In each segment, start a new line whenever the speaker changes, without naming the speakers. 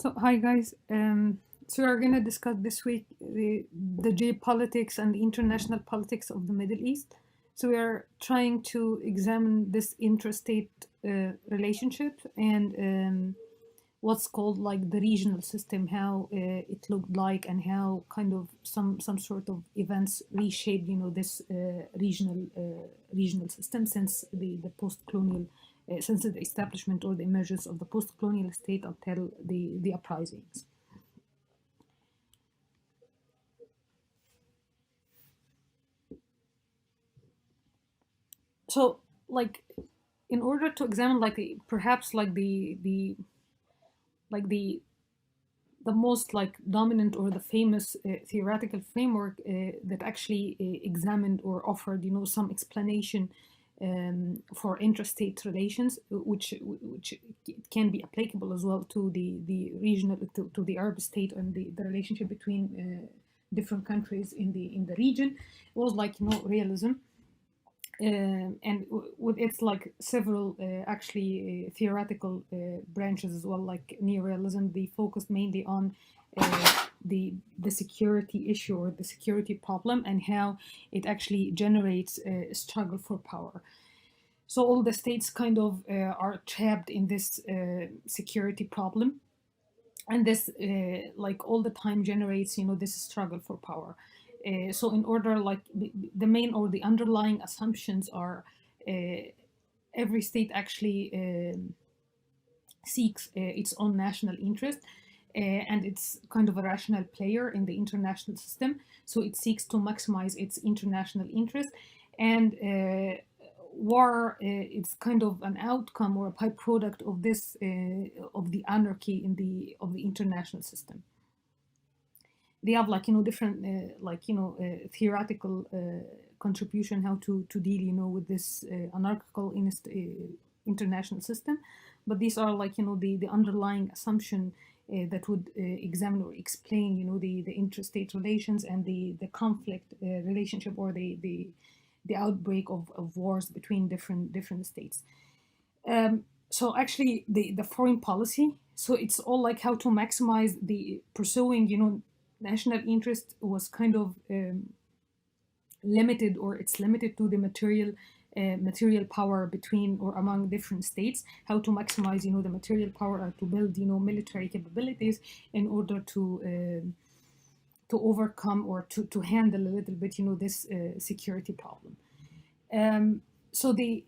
So, hi guys. So we're gonna discuss this week the geopolitics and the international politics of the Middle East. So we are trying to examine this interstate relationship and what's called like the regional system, how it looked like, and how kind of some sort of events reshaped, this regional system since the post-colonial since the establishment or the emergence of the post-colonial state until the uprisings. So, like, in order to examine like perhaps like like the most like dominant or the famous theoretical framework that actually examined or offered some explanation for interstate relations, which can be applicable as well to the regional to the Arab state and the relationship between different countries in the region. It was like realism, and with its like several actually theoretical branches as well, like neorealism. They focused mainly on the security issue or the security problem and how it actually generates a struggle for power. So all the states kind of are trapped in this security problem, and this like all the time generates this struggle for power. So in order, like the main or the underlying assumptions are uh, every state actually seeks its own national interest, and it's kind of a rational player in the international system, so it seeks to maximize its international interest. And war it's kind of an outcome or a byproduct of this of the anarchy in the international system. They have like different like theoretical contribution how to deal with this anarchical international system, but these are like the underlying assumption that would examine or explain the interstate relations and the conflict relationship or the outbreak of wars between different states. So actually the foreign policy, so it's all like how to maximize the pursuing national interest was kind of limited, or it's limited to the material power between or among different states, how to maximize the material power to build military capabilities in order to overcome or to handle a little bit this security problem. So the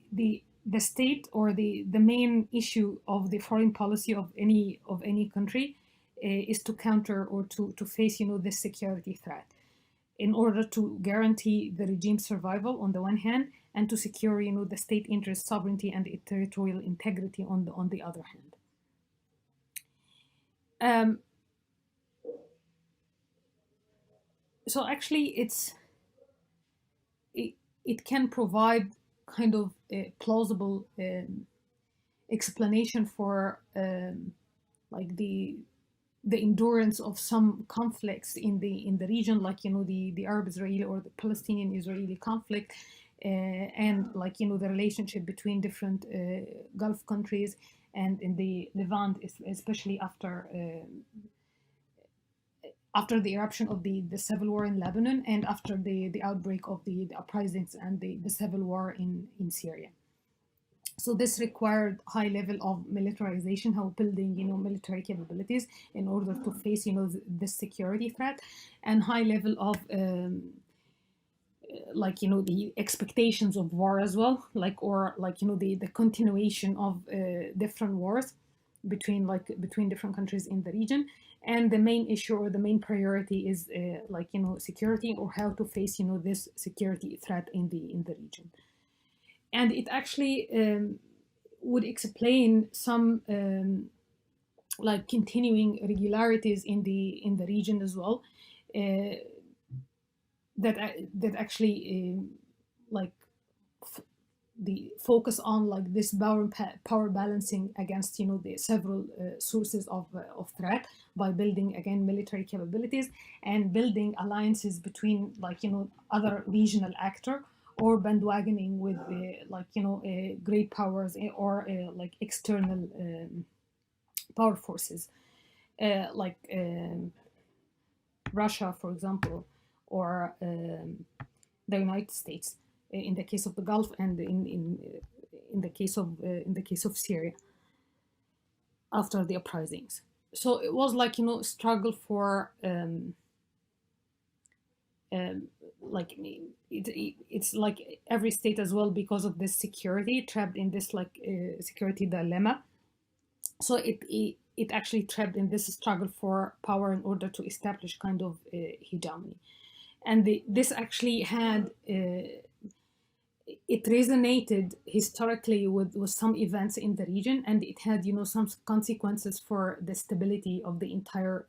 state or the main issue of the foreign policy of any country is to counter or to face this security threat in order to guarantee the regime's survival on the one hand, and to secure the state interest, sovereignty, and territorial integrity on the other hand. Um, so actually it can provide kind of a plausible explanation for like the endurance of some conflicts in the region, like the Arab-Israeli or the Palestinian-Israeli conflict, and like the relationship between different Gulf countries and in the Levant, especially after the eruption of the civil war in Lebanon, and after the outbreak of the uprisings and the civil war in Syria. So this required high level of militarization, how building military capabilities in order to face this security threat, and high level of like the expectations of war as well, like or like the continuation of different wars between different countries in the region. And the main issue or the main priority is like security, or how to face this security threat in the region. And it actually would explain some like continuing irregularities in the region as well, uh, that actually like the focus on like this power balancing against the several sources of threat, by building again military capabilities and building alliances between like other regional actor, or bandwagoning with like great powers, or like external power forces. like Russia, for example, or the United States in the case of the Gulf, and in the case of Syria after the uprisings. So it was like, a struggle for um, like it's like every state as well, because of this security, trapped in this like security dilemma. So it actually trapped in this struggle for power in order to establish kind of hegemony. And this actually had it resonated historically with some events in the region, and it had, some consequences for the stability of the entire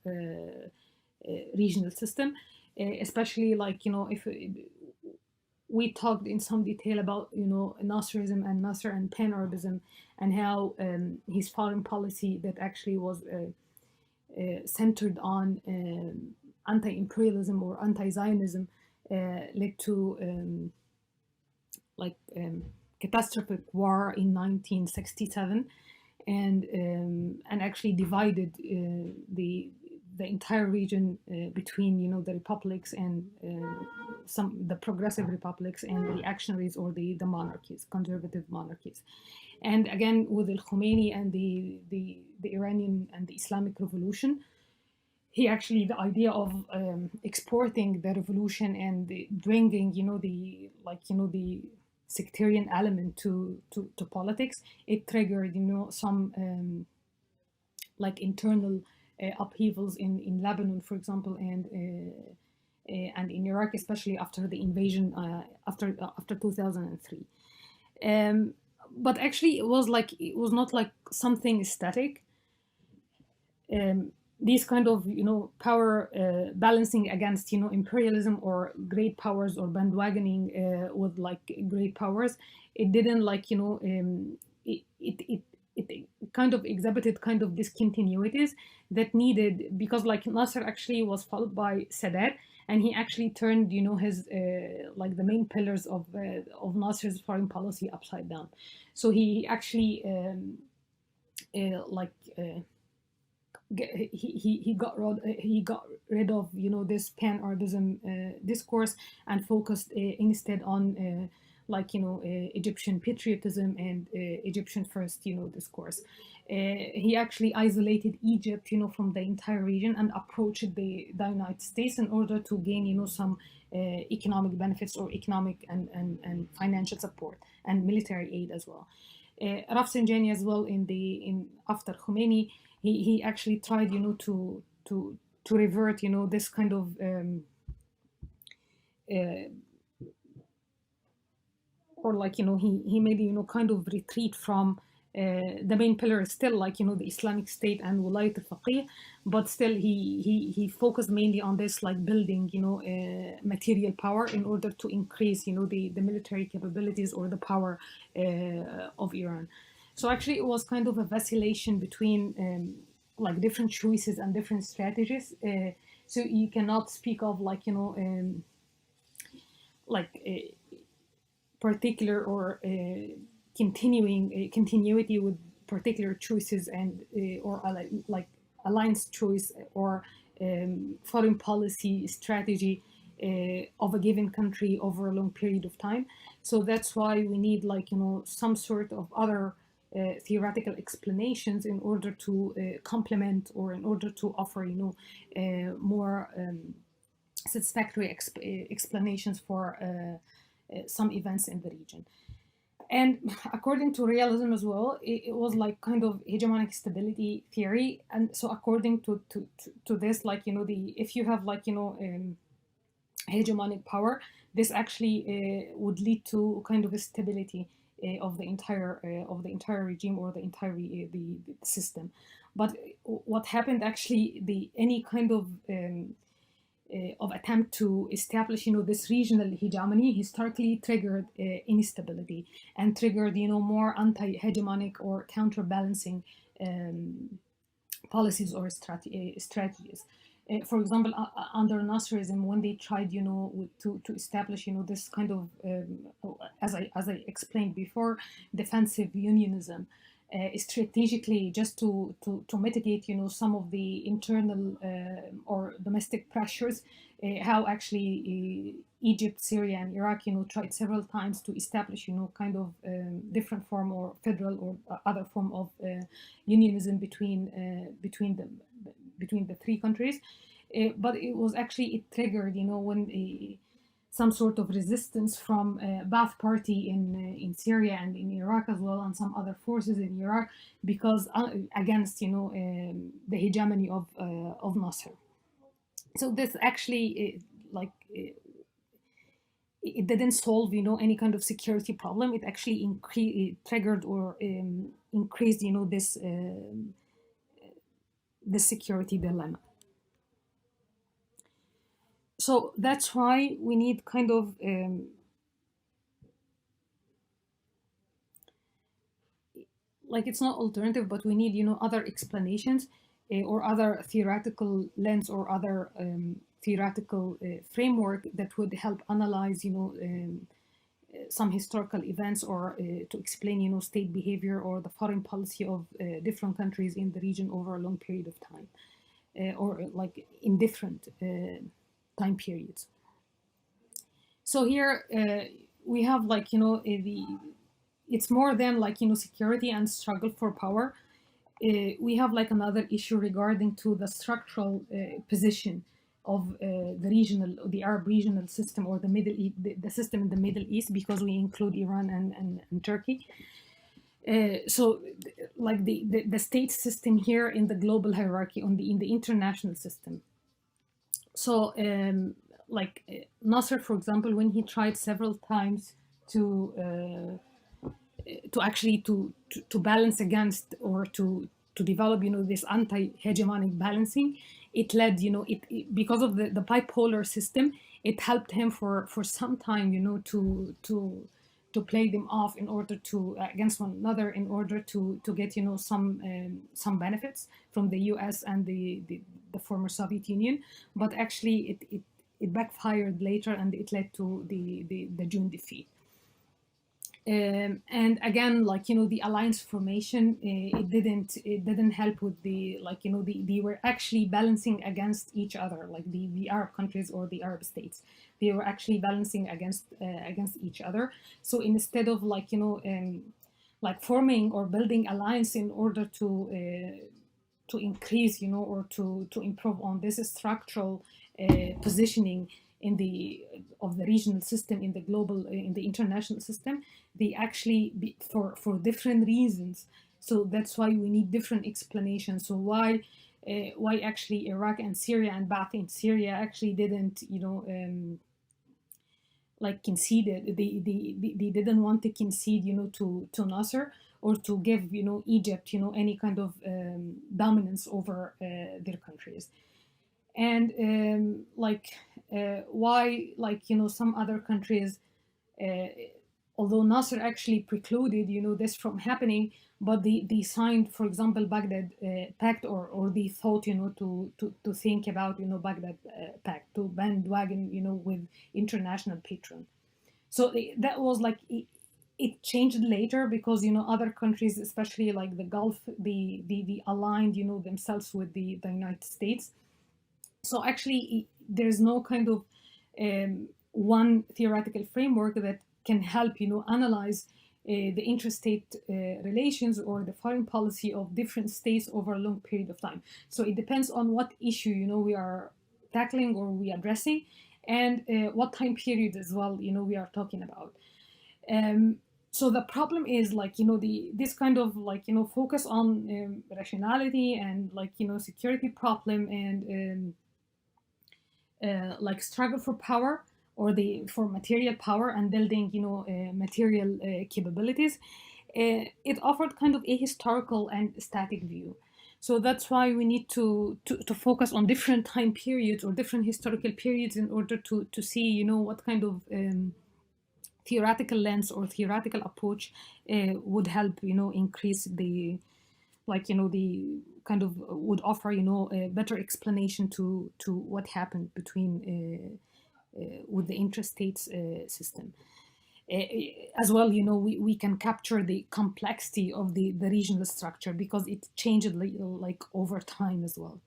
regional system, especially like, if we talked in some detail about, Nasserism and Nasser and pan-Arabism, and how his foreign policy that actually was centered on anti-imperialism or anti-Zionism led to like catastrophic war in 1967, and actually divided the entire region between, the republics and the progressive republics and the reactionaries, or the monarchies, conservative monarchies. And again, with Al Khomeini and the Iranian and the Islamic Revolution, he actually, the idea of exporting the revolution and bringing, the sectarian element to politics, it triggered, some like internal upheavals in Lebanon, for example, and in Iraq, especially after the invasion after 2003. But actually, it was not like something static. These kind of, power balancing against, imperialism or great powers, or bandwagoning with like great powers, it didn't like, it kind of exhibited kind of discontinuities that needed, because like Nasser actually was followed by Sadat, and he actually turned, his like the main pillars of Nasser's foreign policy upside down. So he actually like he got rid of, this pan-Arabism discourse, and focused instead on like, Egyptian patriotism and Egyptian first, discourse. He actually isolated Egypt, from the entire region, and approached the United States in order to gain, some economic benefits, or economic and financial support, and military aid as well. Rafsanjani as well, in after Khomeini, he actually tried, to revert, this kind of uh, or like, he made, kind of retreat from the main pillar is still like, the Islamic State and Wilayat al-Faqih, but still he focused mainly on this, like building, material power in order to increase, the military capabilities or the power of Iran. So actually, it was kind of a vacillation between like different choices and different strategies. So you cannot speak of like, like particular or continuing continuity with particular choices, and or like alliance choice, or foreign policy strategy of a given country over a long period of time. So that's why we need like, some sort of other theoretical explanations in order to complement, or in order to offer, more satisfactory explanations for some events in the region. And according to realism as well, it was like kind of hegemonic stability theory. And so according to this, like, the if you have like, hegemonic power, this actually would lead to kind of a stability of the entire regime, or the entire the system. But what happened actually, the any kind of attempt to establish, this regional hegemony historically triggered instability, and triggered, more anti-hegemonic or counterbalancing policies or strategies. For example, under Nasserism, when they tried, to establish, this kind of, as I explained before, defensive unionism, strategically just to mitigate, some of the internal or domestic pressures. How actually Egypt, Syria, and Iraq, tried several times to establish, kind of different form or federal or other form of unionism between the three countries. But it was actually, it triggered, when some sort of resistance from Ba'ath Party in Syria and in Iraq as well, and some other forces in Iraq, because against, the hegemony of Nasser. So this actually it didn't solve, any kind of security problem. It actually it triggered or increased, this security dilemma. So that's why we need kind of like, it's not alternative, but we need, other explanations or other theoretical lens or other theoretical framework that would help analyze, some historical events, or to explain, state behavior or the foreign policy of different countries in the region over a long period of time, or like in different time periods. So here we have, like, it's more than, like, security and struggle for power. We have, like, another issue regarding to the structural position of the Arab regional system, or the Middle East, the system in the Middle East, because we include Iran and Turkey. So, like, the state system here in the global hierarchy in the international system. So, like Nasser, for example, when he tried several times to actually to balance against, or to develop, this anti-hegemonic balancing, it led, because of the bipolar system, it helped him for some time, to play them off in order to against one another, in order to get, some benefits from the US and the former Soviet Union. But actually it backfired later, and it led to the June defeat. And again, like, the alliance formation, it didn't help with the, like, they were actually balancing against each other, like the Arab countries or the Arab states. They were actually balancing against each other. So instead of, like, like forming or building alliance in order to increase, or to improve on this structural positioning in of the regional system, in the global, in the international system, they actually for different reasons. So that's why we need different explanations. So why actually Iraq and Syria and Ba'ath in Syria actually didn't, like, conceded. They didn't want to concede, to Nasser, or to give, Egypt, any kind of dominance over their countries. And like, why, like, some other countries, uh, although Nasser actually precluded, this from happening, but they signed, for example, Baghdad Pact, or they thought, to think about, Baghdad Pact, to bandwagon, with international patron. So that was like, it changed later, because, other countries, especially like the Gulf, they aligned, themselves with the United States. So actually, there's no kind of one theoretical framework that can help, analyze the interstate relations or the foreign policy of different states over a long period of time. So it depends on what issue, we are tackling or we addressing, and what time period as well, we are talking about. So the problem is, like, this kind of, like, focus on rationality and, like, security problem, and like struggle for power, or for material power and building, material capabilities. It offered kind of a historical and static view. So that's why we need to focus on different time periods or different historical periods in order to see, what kind of theoretical lens or theoretical approach would help, increase the, like, the kind of would offer, a better explanation to what happened between with the interstates system. as well, we can capture the complexity of the regional structure because it changed like over time as well.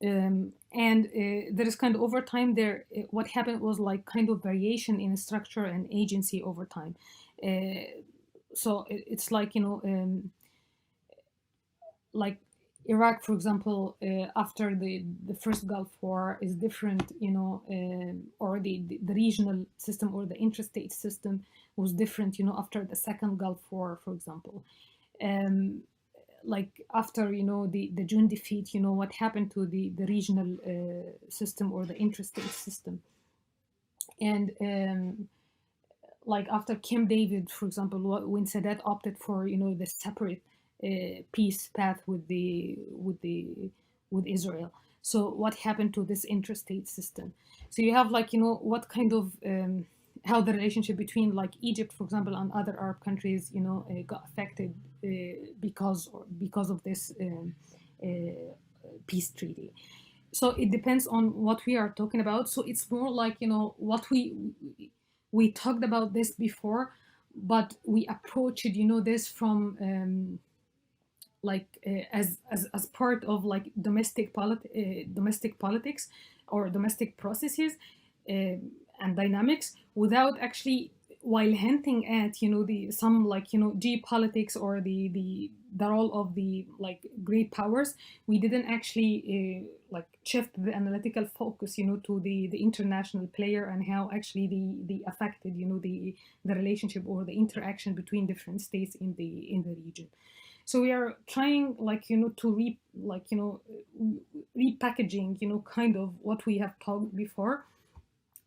And there is kind of over time there, what happened was like kind of variation in structure and agency over time. So it's like, like Iraq, for example, after the first Gulf War is different, or the regional system or the interstate system was different, after the second Gulf War, for example. Um, like after, the June defeat, what happened to the regional system or the interstate system. And like after Camp David, for example, when Sadat opted for the separate peace path with Israel. So what happened to this interstate system? So you have like what kind of how the relationship between like Egypt, for example, and other Arab countries got affected because of this peace treaty. So it depends on what we are talking about. So it's more like what we talked about this before, but we approached this from like as part of like domestic politics or domestic processes and dynamics, without actually, while hinting at the some like geopolitics or the role of the like great powers. We didn't actually like shift the analytical focus to the international player, and how actually the affected the relationship or the interaction between different states in the region. So we are trying like to repackaging kind of what we have talked before,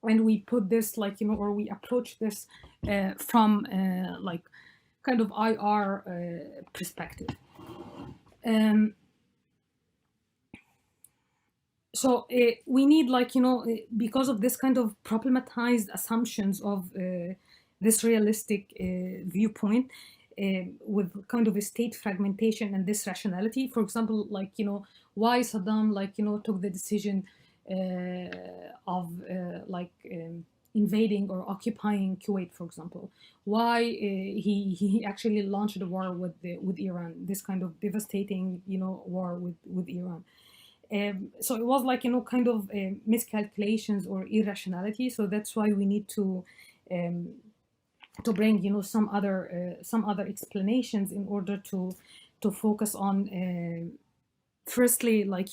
and we put this like or we approach this from like kind of IR perspective. Um, so we need like because of this kind of problematized assumptions of this realistic viewpoint, with kind of a state fragmentation and this rationality. For example, like why Saddam like took the decision of like invading or occupying Kuwait, for example. Why he actually launched a war with Iran, this kind of devastating war with Iran. So it was like kind of miscalculations or irrationality. So that's why we need um, to bring some other explanations in order to focus on firstly like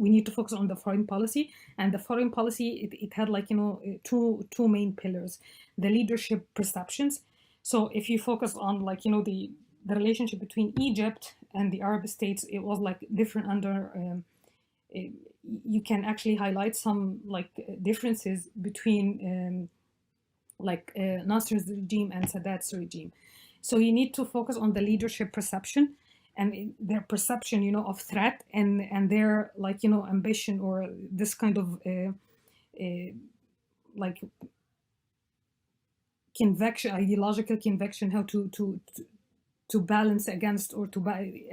we need to focus on the foreign policy. And the foreign policy, it had like two main pillars: the leadership perceptions. So if you focus on like the relationship between Egypt and the Arab states, it was like different under you can actually highlight some like differences between like Nasser's regime and Sadat's regime. So you need to focus on the leadership perception and their perception, of threat, and their like ambition, or this kind of like conviction, ideological conviction, how to balance against, or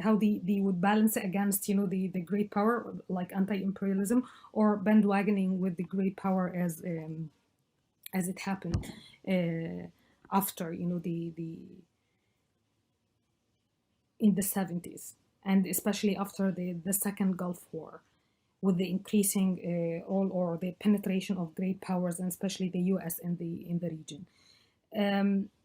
how they would balance against the great power, like anti-imperialism, or bandwagoning with the great power as it happened after the in the 70s, and especially after the second Gulf War, with the increasing all or the penetration of great powers, and especially the US in the region.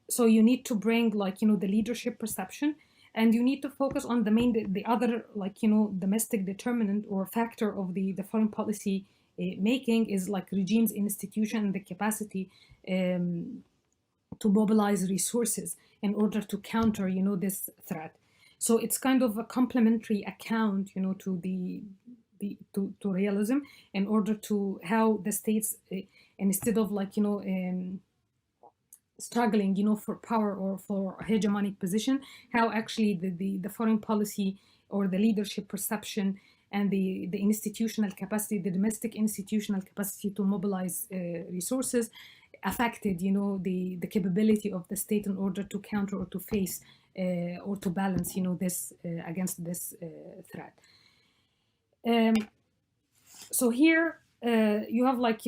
So you need to bring like the leadership perception, and you need to focus on the other like domestic determinant or factor of the foreign policy making, is like regimes, institution, and the capacity to mobilize resources in order to counter this threat. So it's kind of a complementary account to to realism, in order to how the states instead of like struggling for power or for hegemonic position, how actually the foreign policy or the leadership perception and the institutional capacity, the domestic institutional capacity to mobilize resources, affected the capability of the state in order to counter or to face or to balance this against this threat. So here you have like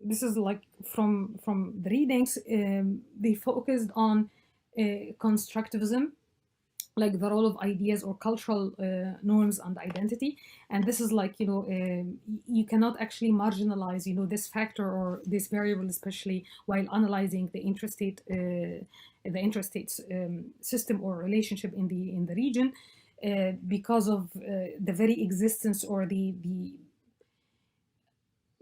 this is like from the readings, they focused on constructivism, like the role of ideas or cultural norms and identity. And this is like, you cannot actually marginalize, this factor or this variable, especially while analyzing the interstate system or relationship in the region, because of the very existence or the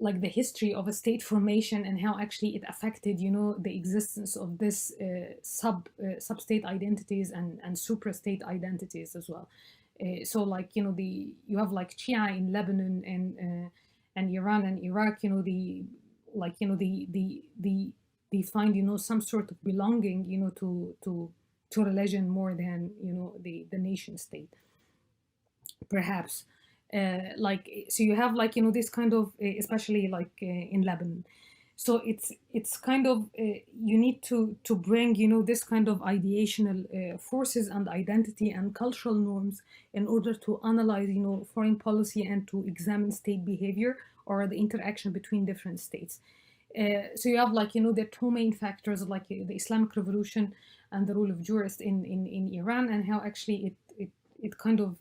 like the history of a state formation, and how actually it affected, the existence of this sub-state identities and supra-state identities as well. So like, the you have like Shia in Lebanon and Iran and Iraq, the like, they find, some sort of belonging, to religion more than, the nation state, perhaps. Like, so you have like, this kind of especially like in Lebanon. So it's kind of you need to bring, this kind of ideational forces and identity and cultural norms in order to analyze, foreign policy and to examine state behavior or the interaction between different states. So you have like, the two main factors, like the Islamic Revolution and the rule of jurists in Iran, and how actually it kind of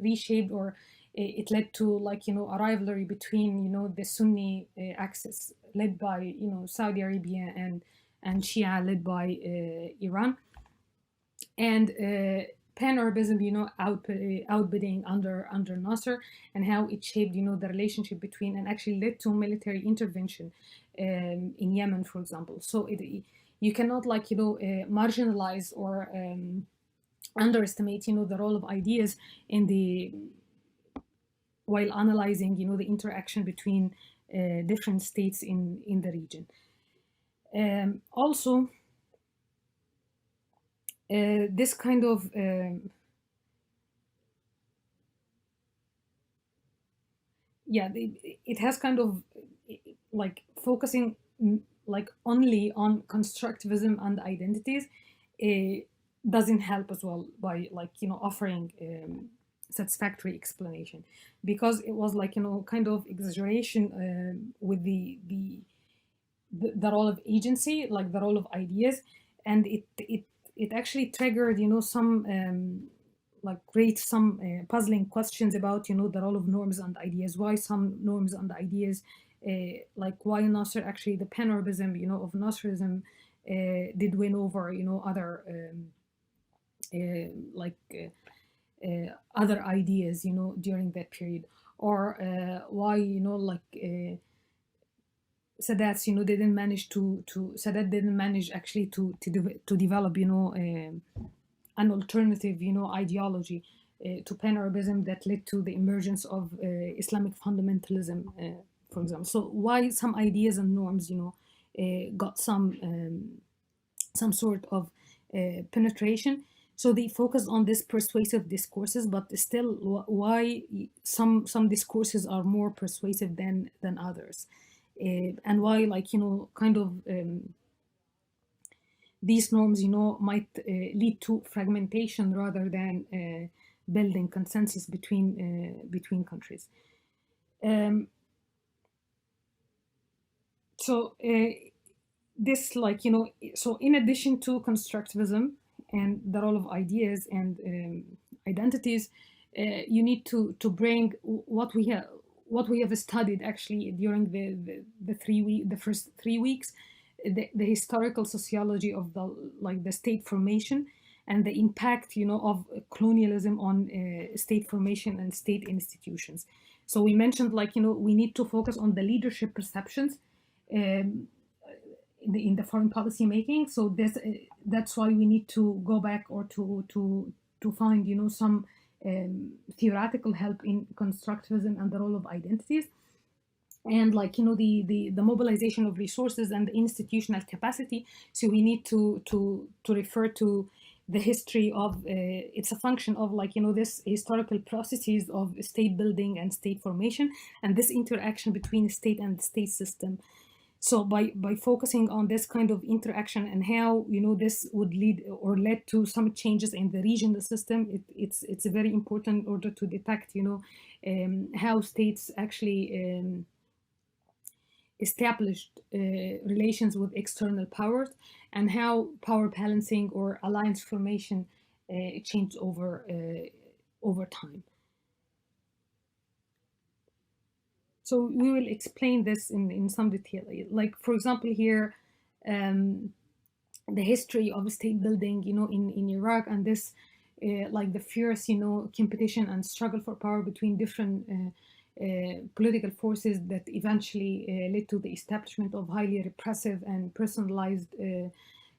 reshaped, or it led to like, a rivalry between, the Sunni axis led by, Saudi Arabia, and Shia led by Iran, and pan-Arabism, outbidding under Nasser, and how it shaped, the relationship between, and actually led to military intervention in Yemen, for example. So you cannot like, marginalize or underestimate, the role of ideas in the while analyzing, the interaction between different states in the region. Also, this kind of yeah, it has kind of like focusing like only on constructivism and identities doesn't help as well, by like, offering satisfactory explanation, because it was like, kind of exaggeration with the role of agency, like the role of ideas, and it actually triggered, some like create some puzzling questions about, the role of norms and ideas. Why some norms and ideas, like why Nasser, actually the pan-Arabism, of Nasserism did win over, other like other ideas, during that period, or why, like Sadat, didn't manage to Sadat didn't manage actually to develop, an alternative, ideology to pan-Arabism that led to the emergence of Islamic fundamentalism, for example. So why some ideas and norms, got some sort of penetration. So they focus on this persuasive discourses, but still, why some discourses are more persuasive than others, and why, like, kind of these norms, might lead to fragmentation rather than building consensus between countries. So this, like, so in addition to constructivism and the role of ideas and identities, you need to bring what we have studied actually during the first 3 weeks, the historical sociology of the state formation and the impact, of colonialism on state formation and state institutions. So we mentioned, like, we need to focus on the leadership perceptions in the foreign policy making. So that's why we need to go back, or to find, some theoretical help in constructivism and the role of identities, and, like, the mobilization of resources and the institutional capacity. So we need to refer to the history of it's a function of, like, this historical processes of state building and state formation, and this interaction between state and the state system. So by focusing on this kind of interaction and how, this would lead or led to some changes in the regional system, it's very important in order to detect, how states actually established relations with external powers, and how power balancing or alliance formation changed over time. So we will explain this in some detail. Like, for example, here, um, the history of state building, in Iraq, and this, like the fierce, competition and struggle for power between different political forces that eventually led to the establishment of highly repressive and personalized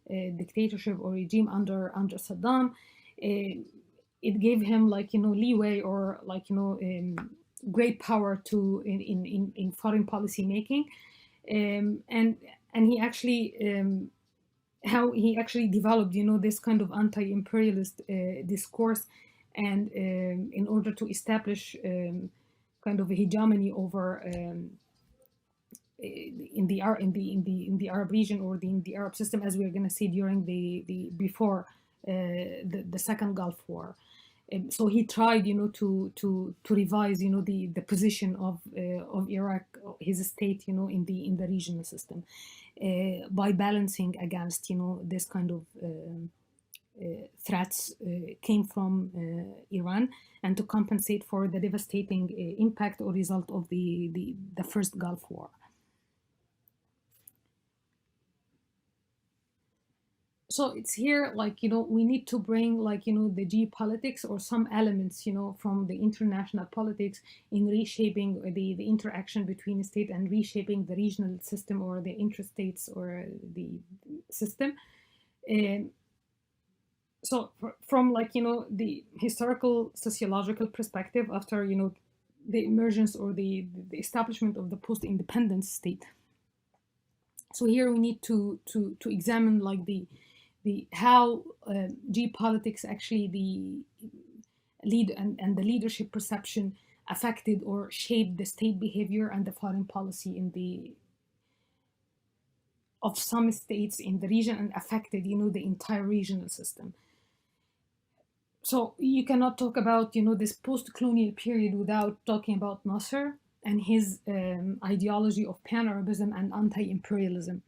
dictatorship or regime under Saddam. It gave him, like, leeway, or like, great power to in foreign policy making, and he actually, how he actually developed, this kind of anti-imperialist discourse, and in order to establish kind of a hegemony over, in the Arab region, or in the Arab system, as we're going to see during the before the Second Gulf War. So he tried, to revise, the position of Iraq, his state, in the regional system, by balancing against, this kind of threats came from Iran, and to compensate for the devastating impact or result of the first Gulf War. So it's here, like, we need to bring, like, the geopolitics, or some elements, from the international politics, in reshaping the interaction between the state, and reshaping the regional system, or the interstates, or the system. And so from, like, the historical sociological perspective, after, the emergence, or the establishment of the post-independence state. So here we need to examine, like, the how geopolitics actually the lead and the leadership perception affected or shaped the state behavior and the foreign policy of some states in the region, and affected, the entire regional system. So you cannot talk about, this post-colonial period without talking about Nasser and his ideology of pan-Arabism and anti-imperialism.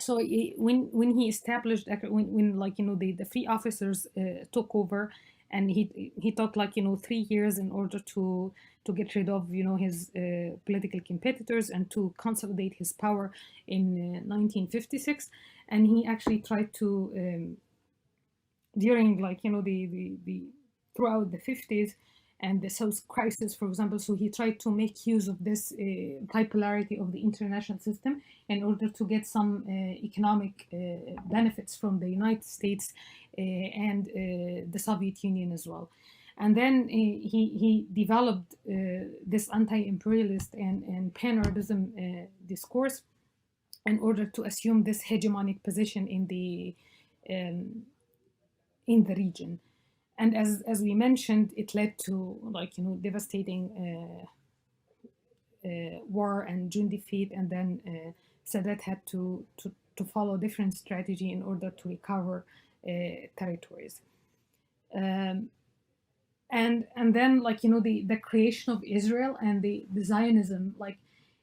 So when he established, when like, the free officers took over, and he took, like, 3 years in order to get rid of, his political competitors, and to consolidate his power in 1956. And he actually tried to, during, like, the throughout the 50s and the South crisis, for example. So he tried to make use of this bipolarity of the international system, in order to get some economic benefits from the United States and the Soviet Union as well. And then he developed this anti-imperialist and pan-Arabism discourse, in order to assume this hegemonic position in the region. And as we mentioned, it led to, like, devastating war and June defeat, and then Sadat had to follow different strategy in order to recover territories. And then, like, the creation of Israel and the Zionism, like,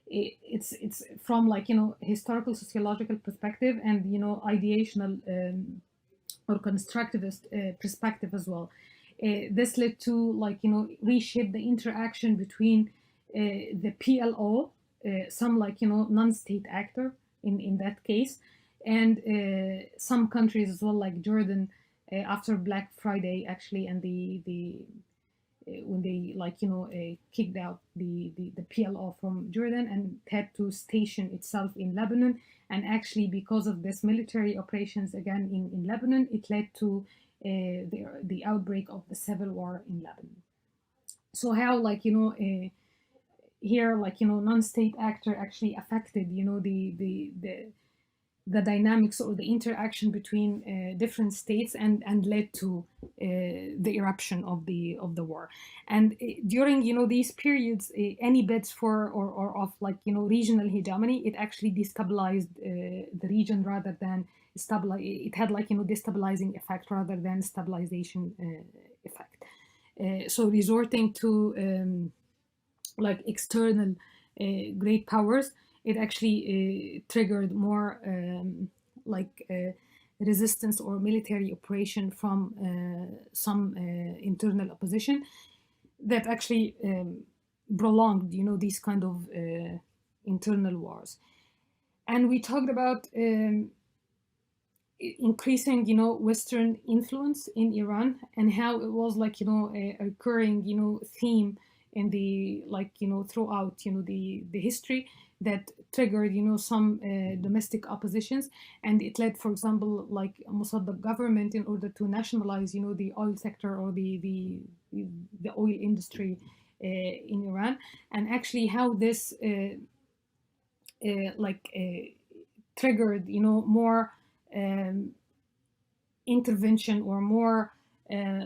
it's from, like, historical sociological perspective, and ideational or constructivist perspective as well. This led to, like, reshape the interaction between the PLO, some, like, non-state actor in that case, and some countries as well, like Jordan, after Black Friday, actually, and the when they, like, kicked out the PLO from Jordan, and had to station itself in Lebanon. And actually, because of this military operations again in Lebanon, it led to the outbreak of the civil war in Lebanon. So how, like, here, like, non-state actor actually affected, the dynamics or the interaction between different states, and led to the eruption of the war. And during, these periods, any bids for or of, like, regional hegemony, it actually destabilized the region, rather than stabilize. It had, like, destabilizing effect rather than stabilization effect. So resorting to like external great powers, it actually triggered more like resistance or military operation from some internal opposition that actually prolonged, these kind of internal wars. And we talked about increasing, Western influence in Iran, and how it was like, a recurring, theme in the, like, throughout, the history, that triggered, some domestic oppositions. And it led, for example, like Mossadegh government, in order to nationalize, the oil sector, or the oil industry in Iran. And actually how this like triggered, more um, intervention, or more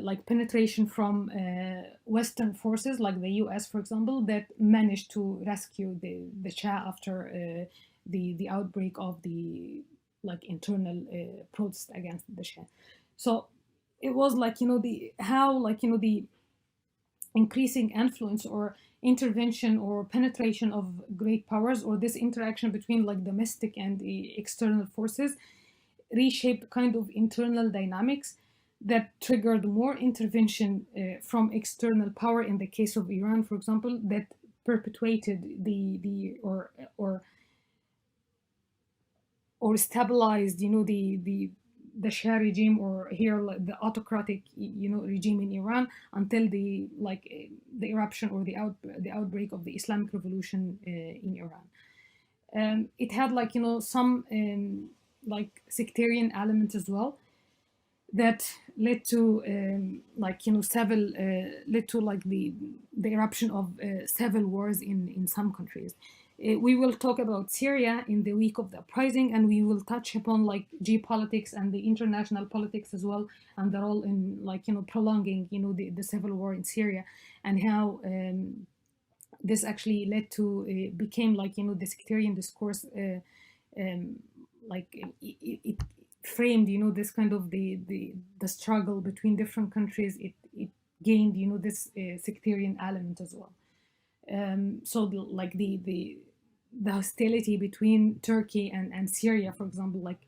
like penetration from Western forces, like the U.S., for example, that managed to rescue the Shah after the outbreak of the, like, internal protest against the Shah. So it was like, the how, like, the increasing influence or intervention or penetration of great powers, or this interaction between, like, domestic and the external forces, reshaped kind of internal dynamics that triggered more intervention from external power, in the case of Iran, for example, that perpetuated the or stabilized, the Shah regime, or here, like, the autocratic, regime in Iran, until the, like, the eruption, or the outbreak of the Islamic Revolution in Iran. It had, like, some like sectarian element as well, that led to like, several led to, like, the eruption of several wars in some countries. We will talk about Syria in the week of the uprising, and we will touch upon, like, geopolitics and the international politics as well, and their role in, like, prolonging, the civil war in Syria, and how this actually led to became, like, the sectarian discourse, um, like, it framed, this kind of the struggle between different countries. It gained, this sectarian element as well. So like the hostility between Turkey and Syria, for example, like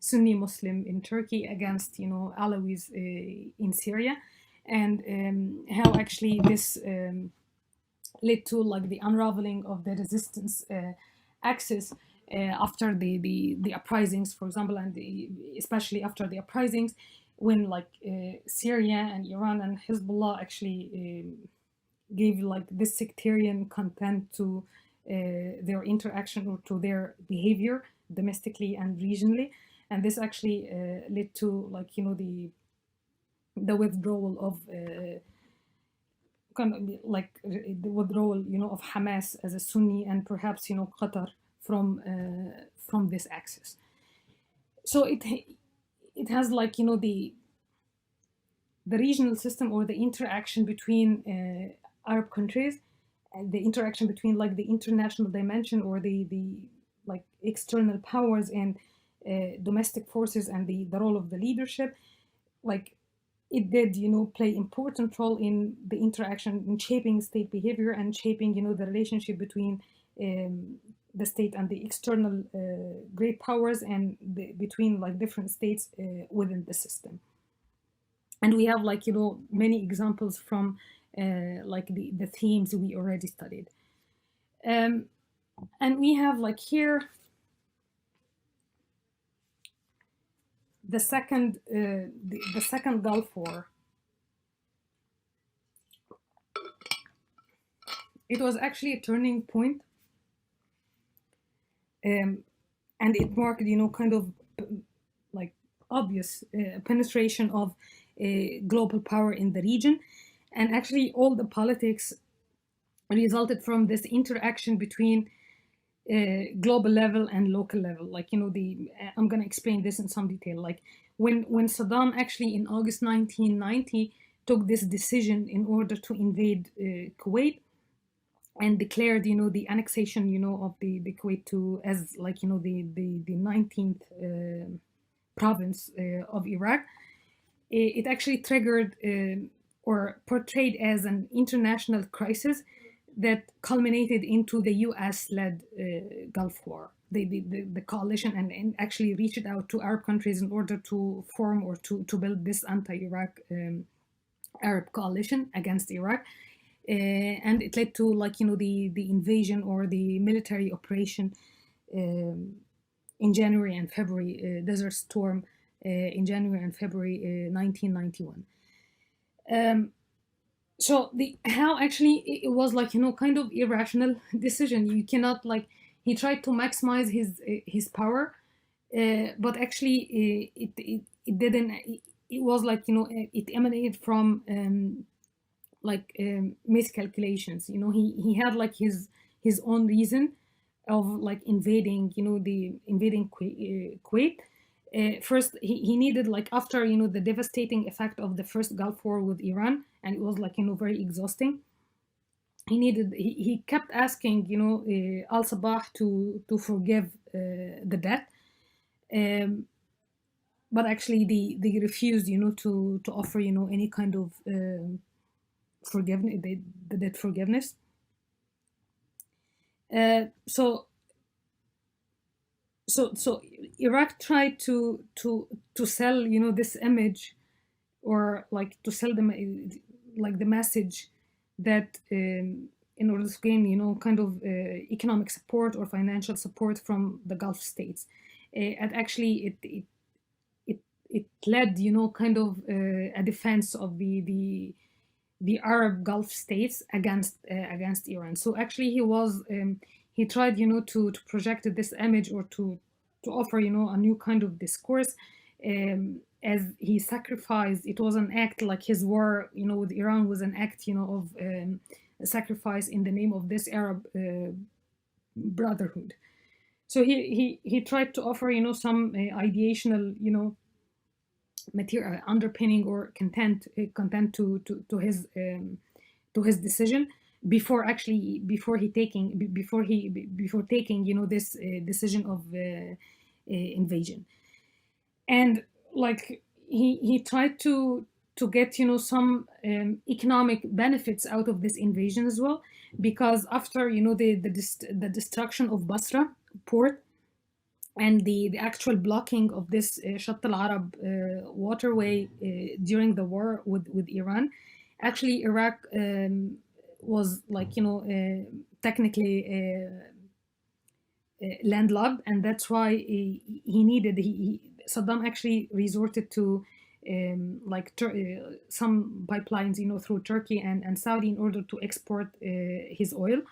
Sunni Muslim in Turkey against, Alawis in Syria, and how actually this led to, like, the unraveling of the resistance axis after the uprisings, for example, and especially after the uprisings, when, like, Syria and Iran and Hezbollah actually gave, like, this sectarian content to their interaction, or to their behavior domestically and regionally. And this actually led to, like, the withdrawal of kind of like the withdrawal, of Hamas as a Sunni, and perhaps, Qatar from this axis. So it has, like, the regional system, or the interaction between Arab countries, and the interaction between, like, the international dimension, or the like external powers, and domestic forces, and the role of the leadership, like, it did, play important role in the interaction, in shaping state behavior, and shaping, the relationship between the state and the external great powers, and between, like, different states within the system. And we have, like, many examples from like the themes we already studied. And we have, like, here the second the second Gulf War. It was actually a turning point, and it marked, kind of like obvious penetration of global power in the region, and actually all the politics resulted from this interaction between global level and local level. Like, I'm going to explain this in some detail. Like, when Saddam actually in August 1990 took this decision in order to invade Kuwait, and declared, the annexation, of the Kuwait to, as, like, the 19th province of Iraq, it actually triggered or portrayed as an international crisis that culminated into the US-led Gulf War. The coalition and actually reached out to Arab countries in order to form or to build this anti-Iraq Arab coalition against Iraq. And it led to, like, the invasion or the military operation um, in January and February, Desert Storm in January and February 1991. Um, so the how actually it was, like, kind of irrational decision. You cannot, like, he tried to maximize his power, but actually it didn't. It was like, it emanated from miscalculations. He had, like, his own reason of, like, invading, the invading Kuwait. First, he needed, like, after, the devastating effect of the first Gulf War with Iran, and it was, like, very exhausting. He kept asking, Al Sabah to forgive the debt, um, but actually they refused, to offer, any kind of forgiveness, the debt forgiveness. So Iraq tried to sell, this image, or, like, to sell them, like, the message that, in order to gain, kind of economic support or financial support from the Gulf states. And actually it led, kind of a defense of the Arab Gulf states against Iran. So actually he tried, to project this image, or to offer, a new kind of discourse, as he sacrificed. It was an act, like his war, with Iran was an act, of sacrifice in the name of this Arab brotherhood. So he tried to offer, some ideational, material underpinning or content to his decision, before taking, this decision of invasion. And, like, he tried to get, some economic benefits out of this invasion as well, because after, the destruction of Basra port, and the actual blocking of this Shatt al Arab waterway during the war with Iran. Actually, Iraq was, like, technically landlocked, and that's why Saddam actually resorted to some pipelines, through Turkey and Saudi, in order to export his oil.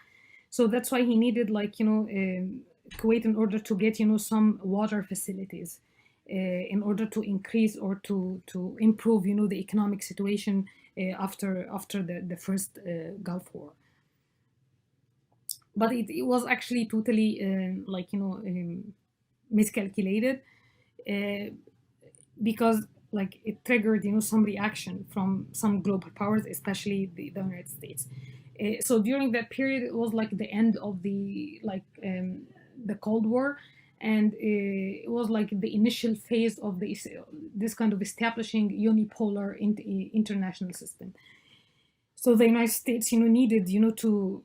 So that's why he needed, like, Kuwait, in order to get, some water facilities, in order to increase or to improve, the economic situation after the first Gulf War. But it was actually totally miscalculated, uh, because, like, it triggered, some reaction from some global powers, especially the United States. So during that period, it was like the end of the Cold War, and it was like the initial phase of this kind of establishing unipolar international system. So the United States, needed, to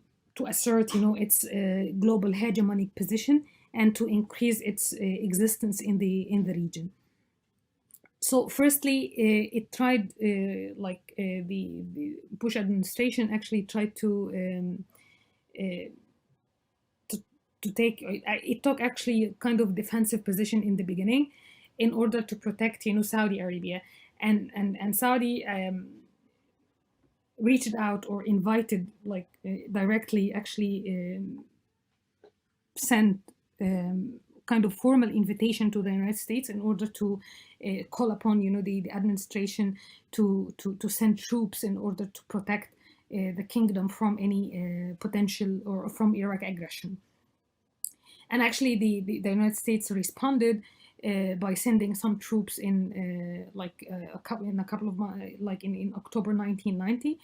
assert, its global hegemonic position, and to increase its existence in the region. So firstly, it tried, the Bush administration actually tried uh, to take. It took actually a kind of defensive position in the beginning, in order to protect, Saudi Arabia, and Saudi reached out or invited, like, directly, actually sent kind of formal invitation to the United States, in order to call upon, the administration to send troops in order to protect the kingdom from any potential, or from Iraq aggression. And actually, the United States responded by sending some troops in a couple of months, like in October 1990,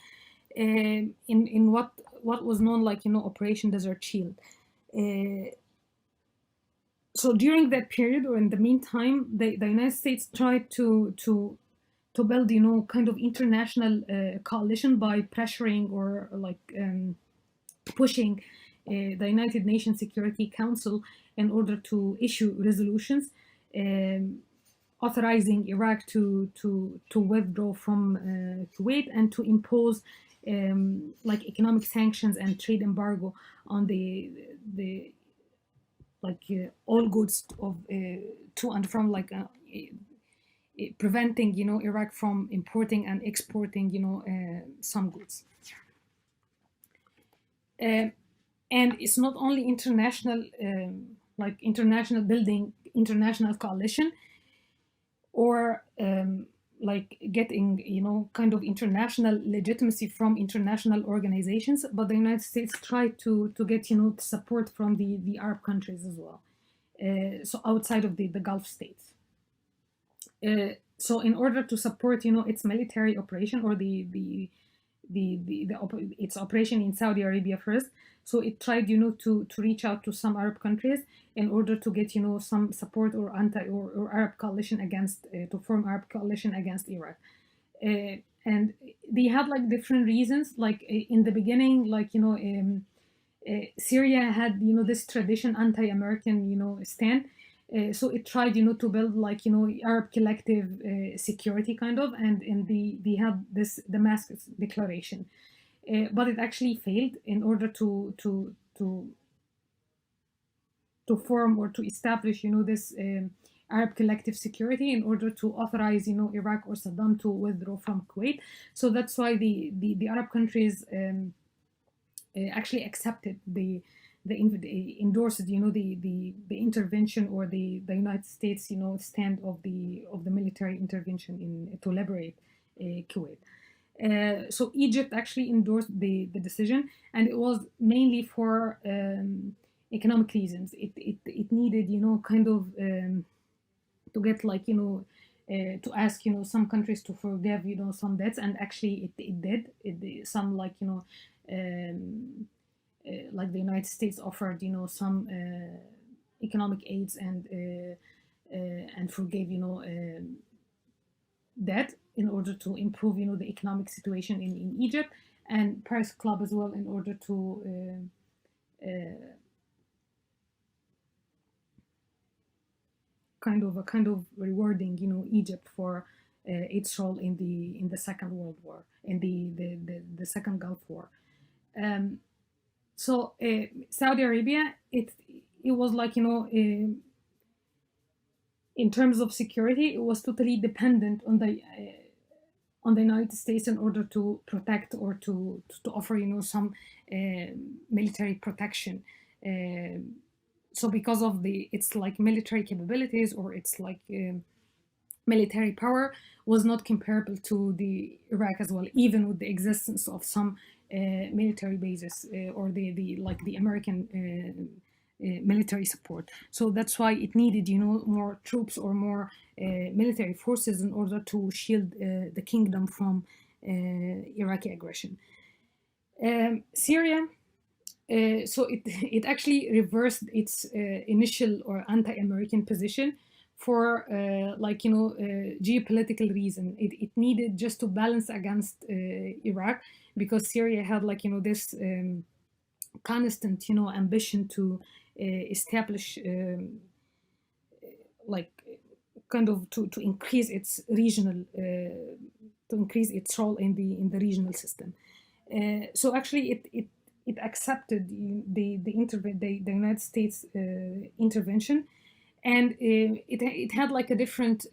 in what was known, like, Operation Desert Shield. So during that period, or in the meantime, the United States tried to build, kind of international coalition by pressuring, or like pushing the United Nations Security Council in order to issue resolutions um, authorizing Iraq to withdraw from Kuwait and to impose like economic sanctions and trade embargo on the like all goods of to and from, like preventing Iraq from importing and exporting some goods. Uh, and it's not only international, like international building international coalition, or like getting kind of international legitimacy from international organizations, but the United States tried to get support from the Arab countries as well, so outside of the Gulf states. So in order to support its military operation, or its operation in Saudi Arabia first. So it tried, to reach out to some Arab countries in order to get, some support or or Arab coalition against to form Arab coalition against Iraq. And they had like different reasons. Like in the beginning, like Syria had this tradition anti-American stand. So it tried to build like Arab collective security kind of, and they had this Damascus declaration, but it actually failed in order to form or to establish this Arab collective security in order to authorize Iraq or Saddam to withdraw from Kuwait. So that's why the Arab countries actually accepted endorsed the intervention, or the United States stand of the military intervention in to liberate Kuwait. So Egypt actually endorsed the decision, and it was mainly for economic reasons. It needed kind of to get like to ask some countries to forgive some debts, and actually it did some like like the United States offered some economic aids and forgave debt in order to improve the economic situation in Egypt, and Paris Club as well in order to kind of rewarding Egypt for its role in the Second World War, in the Second Gulf War. So Saudi Arabia, it was like in terms of security, it was totally dependent on the United States in order to protect or to offer some military protection. So because of its like military capabilities, or its like military power, was not comparable to the Iraq as well, even with the existence of some military bases or the American military support. So that's why it needed more troops or more military forces in order to shield the kingdom from Iraqi aggression. Syria, so it actually reversed its initial or anti-American position for geopolitical reason. It needed just to balance against Iraq, because Syria had like this constant ambition to establish like kind of to increase its regional to increase its role in the regional system. So actually it accepted the United States intervention, and it had like a different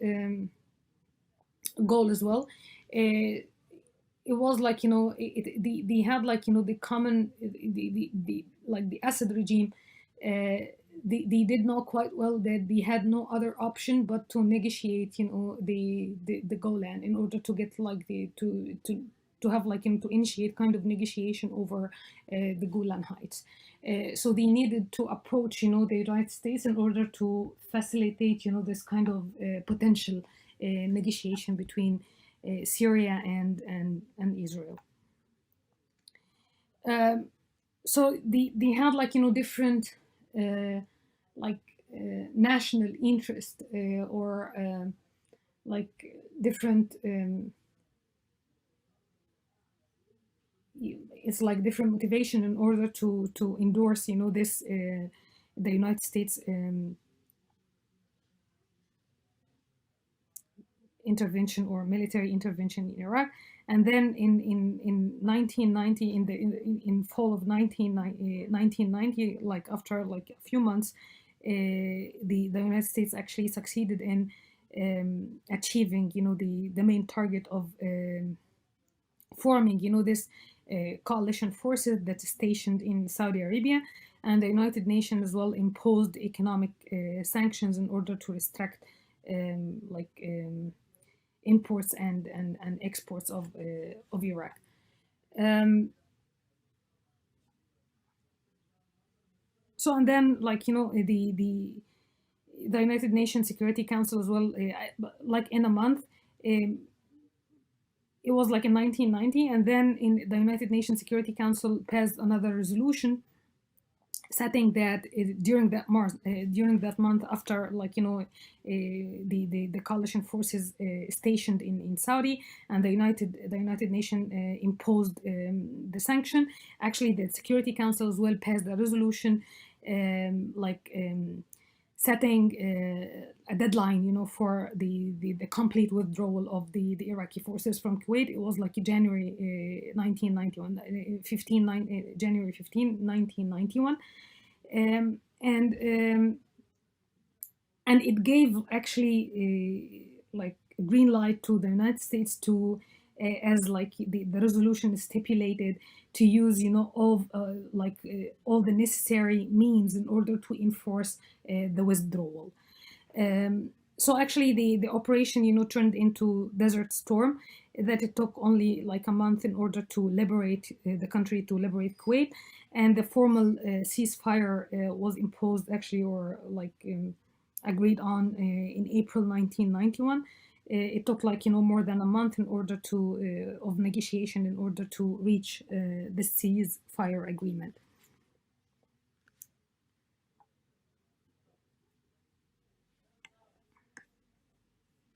goal as well. It was like they had like the common the like the Assad regime. They did know quite well that they had no other option but to negotiate the Golan in order to get like to have like to initiate kind of negotiation over the Golan Heights. So they needed to approach the United States in order to facilitate this kind of potential negotiation between Syria and Israel. So they had like different like national interest or like different it's like different motivation in order to endorse, this the United States intervention or military intervention in Iraq. And then in 1990, in fall of 1990, like after like a few months, the United States actually succeeded in achieving, the main target of forming, this coalition forces that is stationed in Saudi Arabia. And the United Nations as well imposed economic sanctions in order to restrict imports and exports of Iraq. Um, so and then, the United Nations Security Council as well, like in a month. It was like in 1990, and then in the United Nations Security Council passed another resolution setting that during that month, after the coalition forces stationed in Saudi, and the United Nations imposed the sanction. Actually, the Security Council as well passed a resolution setting a deadline, for the complete withdrawal of the Iraqi forces from Kuwait. It was like January 1991, January 15, 1991. And it gave actually like a green light to the United States to, as like the resolution stipulated, to use all the necessary means in order to enforce the withdrawal. So actually the operation turned into Desert Storm, that it took only like a month in order to liberate the country, to liberate Kuwait. And the formal ceasefire was imposed actually, or agreed on in April 1991. It took more than a month in order to of negotiation in order to reach the ceasefire agreement.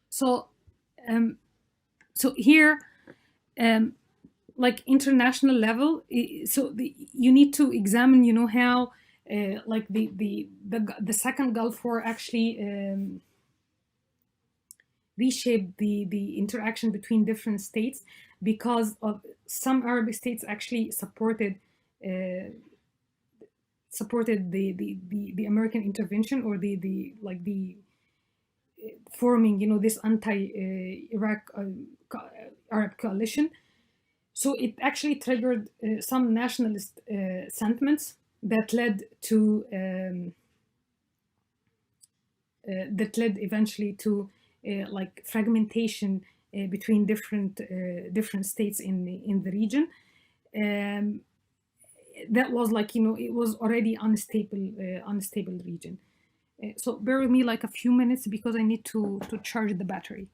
So here, like international level, you need to examine, how like the second Gulf War actually reshaped the interaction between different states, because of some Arab states actually supported the American intervention, or the forming, this anti-Iraq Arab coalition. So it actually triggered some nationalist sentiments that led eventually to fragmentation between different states in the region. That was it was already unstable region. So bear with me like a few minutes, because I need to charge the battery.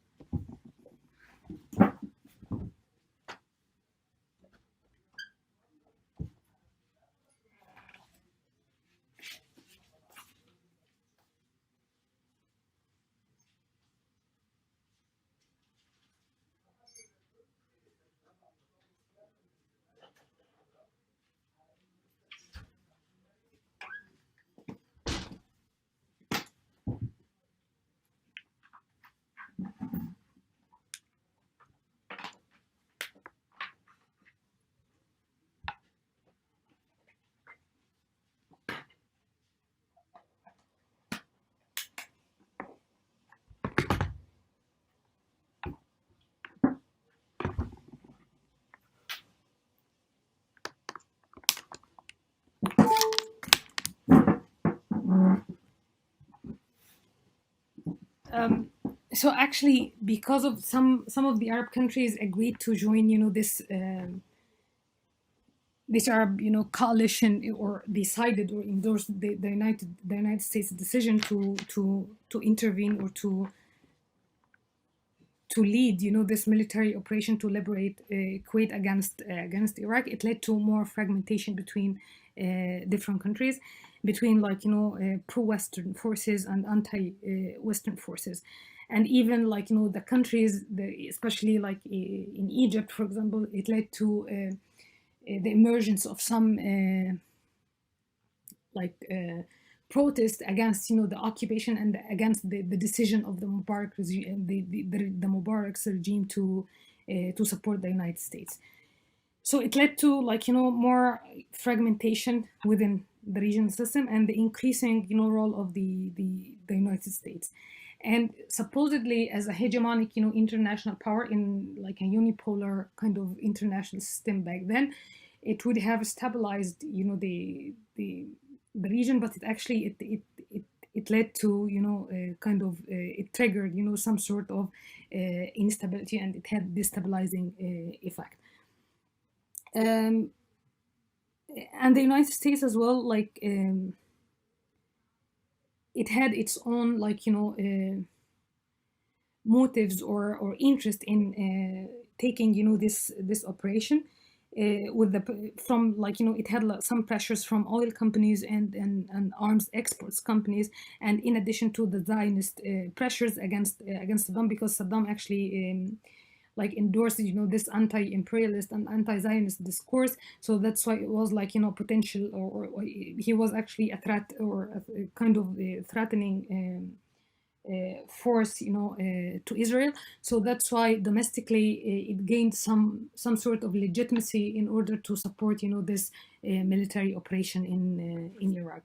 So actually, because of some of the Arab countries agreed to join, this Arab, coalition, or decided or endorsed the United States decision to intervene, or to lead, this military operation to liberate Kuwait against Iraq. It led to more fragmentation between different countries, between pro-Western forces and anti-Western forces. And even the countries, especially in Egypt, for example, it led to the emergence of some like protest against the occupation and against the decision of the Mubarak regime, the Mubarak's regime to support the United States. So it led to more fragmentation within the regional system and the increasing role of the United States. And supposedly as a hegemonic international power in like a unipolar kind of international system back then, it would have stabilized the region, but it actually it led to kind of it triggered some sort of instability, and it had destabilizing effect. um, and the United States as well, like it had its own motives or interest in taking this operation with the from it had some pressures from oil companies and arms exports companies, and in addition to the Zionist pressures against Saddam, because Saddam actually endorsed this anti-imperialist and anti-Zionist discourse. So that's why it was potential, or he was actually a threat, or a kind of threatening force to Israel. So that's why domestically it gained some sort of legitimacy in order to support this military operation in Iraq.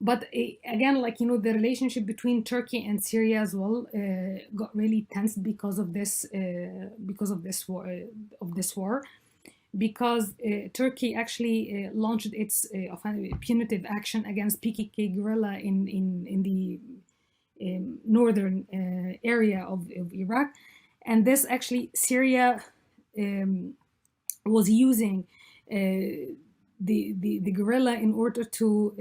But again, the relationship between Turkey and Syria as well got really tense because of this war, because Turkey actually launched its punitive action against PKK guerrilla in the northern area of Iraq, and this actually Syria was using the guerrilla in order to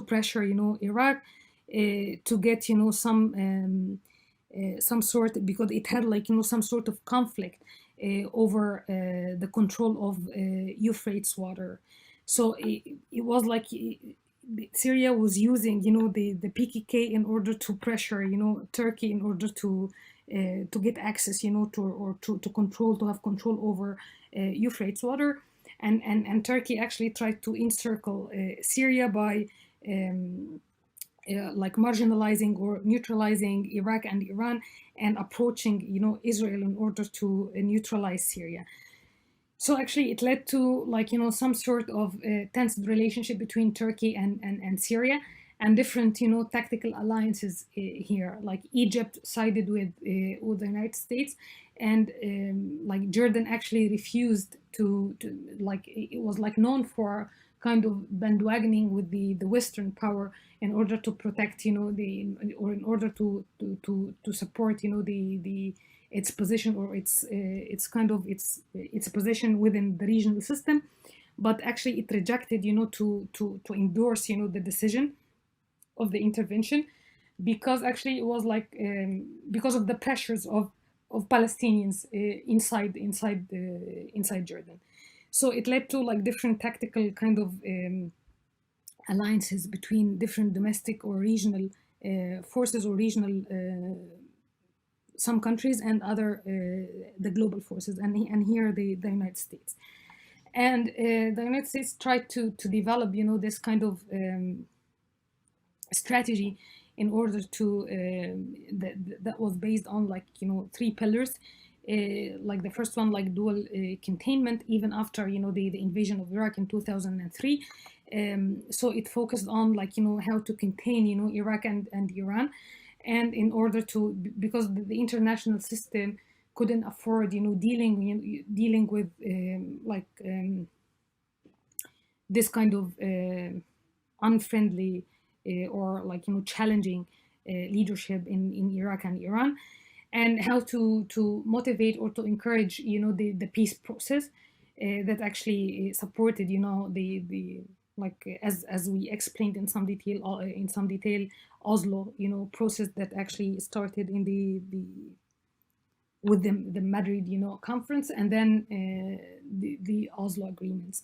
pressure Iraq to get some sort, because it had some sort of conflict over the control of Euphrates water. So it was Syria was using the PKK in order to pressure Turkey in order to get access to have control over Euphrates water. And Turkey actually tried to encircle Syria by marginalizing or neutralizing Iraq and Iran, and approaching Israel in order to neutralize Syria. So actually it led to some sort of tense relationship between Turkey and Syria, and different tactical alliances here. Like Egypt sided with the United States, and Jordan actually refused to it was known for kind of bandwagoning with the Western power in order to protect or in order to support the its position, or its kind of its position within the regional system. But actually it rejected to endorse the decision of the intervention, because actually it was because of the pressures of Palestinians inside Jordan. So it led to different tactical kind of alliances between different domestic or regional forces, or regional some countries, and other the global forces, and here the United States. And the United States tried to develop this kind of strategy in order to that was based on three pillars. The first one, dual containment, even after the invasion of Iraq in 2003. So it focused on how to contain Iraq and Iran, and in order to, because the international system couldn't afford dealing with this kind of unfriendly or challenging leadership in Iraq and Iran, and how to motivate or to encourage the peace process that actually supported the as we explained in some detail Oslo process that actually started in with the Madrid conference, and then the Oslo agreements.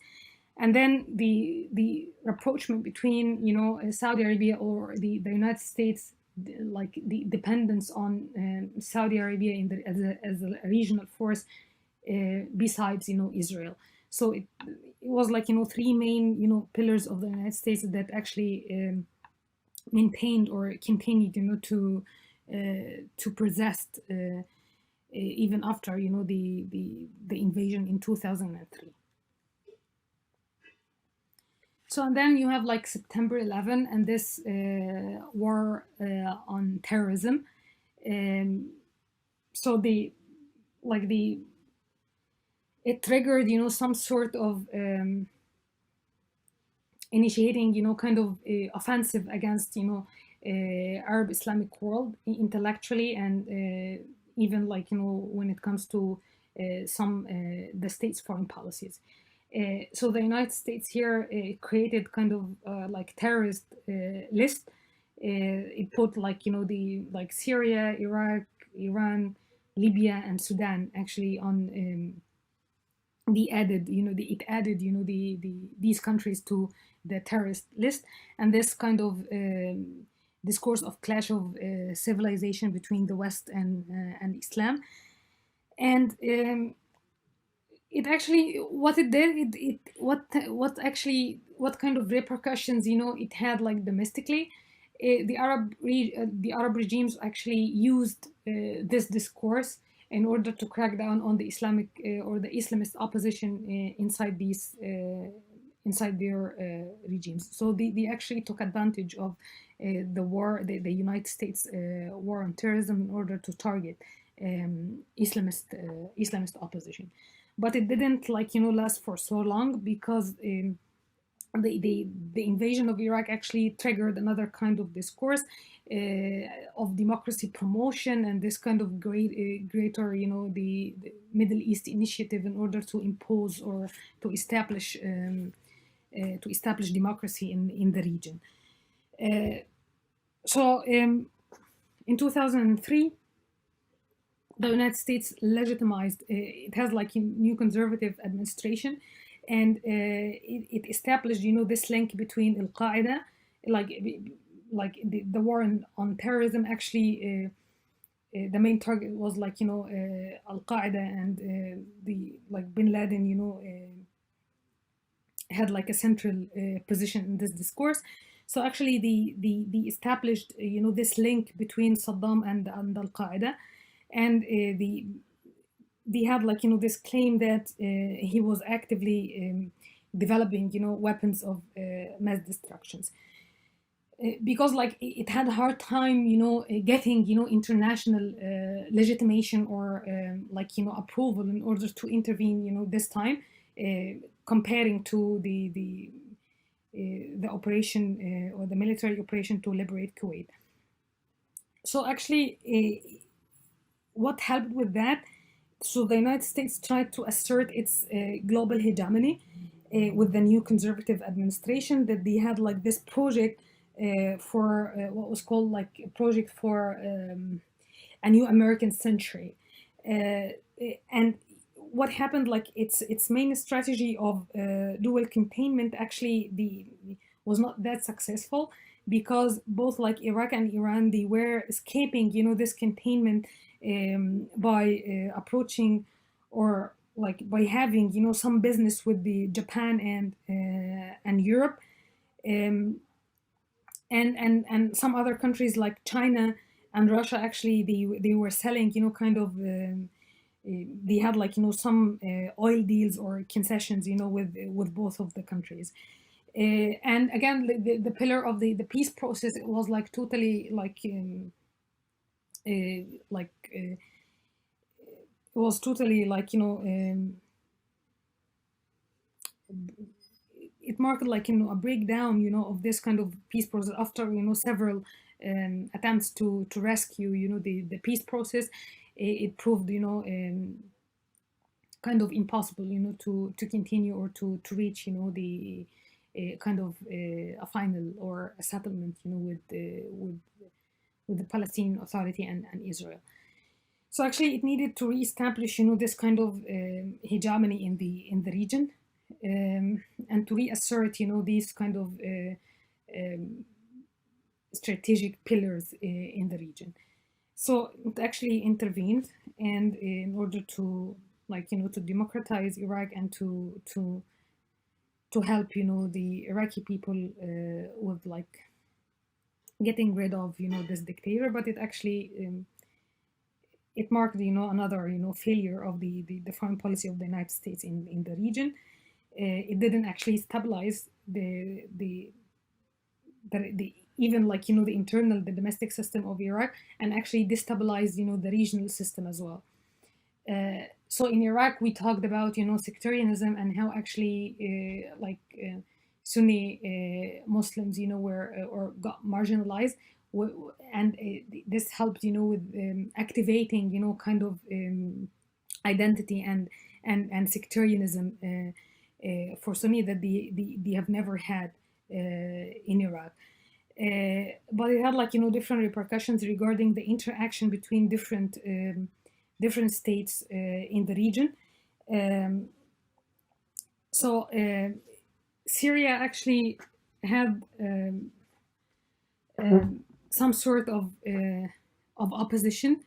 And then the rapprochement between Saudi Arabia or the United States, the dependence on Saudi Arabia as a regional force besides Israel. So it was like, three main, pillars of the United States that actually maintained or continued, to persist even after, the invasion in 2003. So and then you have like September 11 and this war on terrorism. Um, so it triggered, some sort of initiating, kind of offensive against, Arab Islamic world intellectually, and even like, when it comes to some the state's foreign policies. So the United States here created kind of like terrorist list. It put like, the like Syria, Iraq, Iran, Libya, and Sudan actually on it added, these countries to the terrorist list. And this kind of discourse of clash of civilization between the West and Islam. And it actually, what it did, what kind of repercussions, it had like domestically. The Arab regimes actually used this discourse in order to crack down on the Islamic or the Islamist opposition inside their regimes. So they actually took advantage of the United States war on terrorism in order to target Islamist opposition. But it didn't like, last for so long, because the invasion of Iraq actually triggered another kind of discourse of democracy promotion, and this kind of greater, the Middle East initiative in order to impose or to establish democracy in the region. So in 2003, the United States legitimized, it has like a new conservative administration, and it established, this link between Al Qaeda, like the war on terrorism. Actually, the main target was like, Al Qaeda, and the like Bin Laden, had like a central position in this discourse. So actually, the established, this link between Saddam and Al Qaeda, and they had like, this claim that he was actively developing, weapons of mass destructions. Because like it had a hard time, getting, international legitimation or like, approval in order to intervene, this time, comparing to the operation or the military operation to liberate Kuwait. So actually, what helped with that? So the United States tried to assert its global hegemony with the new conservative administration, that they had like this project for what was called like a project for a new American century. And what happened, like its main strategy of dual containment actually was not that successful, because both like Iraq and Iran, they were escaping, this containment by approaching, or like by having, some business with the Japan and Europe, um, and some other countries like China and Russia. Actually, they were selling, kind of. They had like, some oil deals or concessions, with both of the countries. And again, the pillar of the peace process, it was like totally like like it was totally like, it marked like, a breakdown, of this kind of peace process after, several attempts to rescue, the peace process. It proved, kind of impossible, to continue or to reach, the kind of a final or a settlement, with the Palestinian Authority and Israel. So actually, it needed to reestablish, this kind of hegemony in the region, and to reassert, these kind of strategic pillars in the region. So it actually intervened, and in order to like to democratize Iraq and to help the Iraqi people with like getting rid of this dictator. But it actually it marked another failure of the foreign policy of the United States in the region. It didn't actually stabilize the even like the domestic system of Iraq, and actually destabilized the regional system as well. So in Iraq, we talked about sectarianism and how actually Sunni Muslims were or got marginalized, and this helped with activating kind of identity and sectarianism for Sunni that they have never had in Iraq. But it had like different repercussions regarding the interaction between different states in the region. Um, so Syria actually had some sort of opposition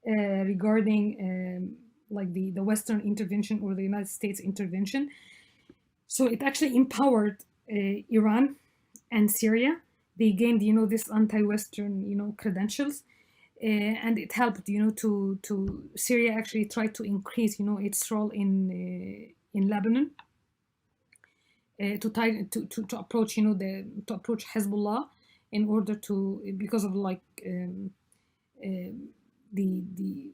regarding like the Western intervention or the United States intervention. So it actually empowered Iran and Syria. They gained, this anti-Western, credentials, and it helped, to Syria actually try to increase, its role in Lebanon, to approach, to approach Hezbollah in order to because of like the the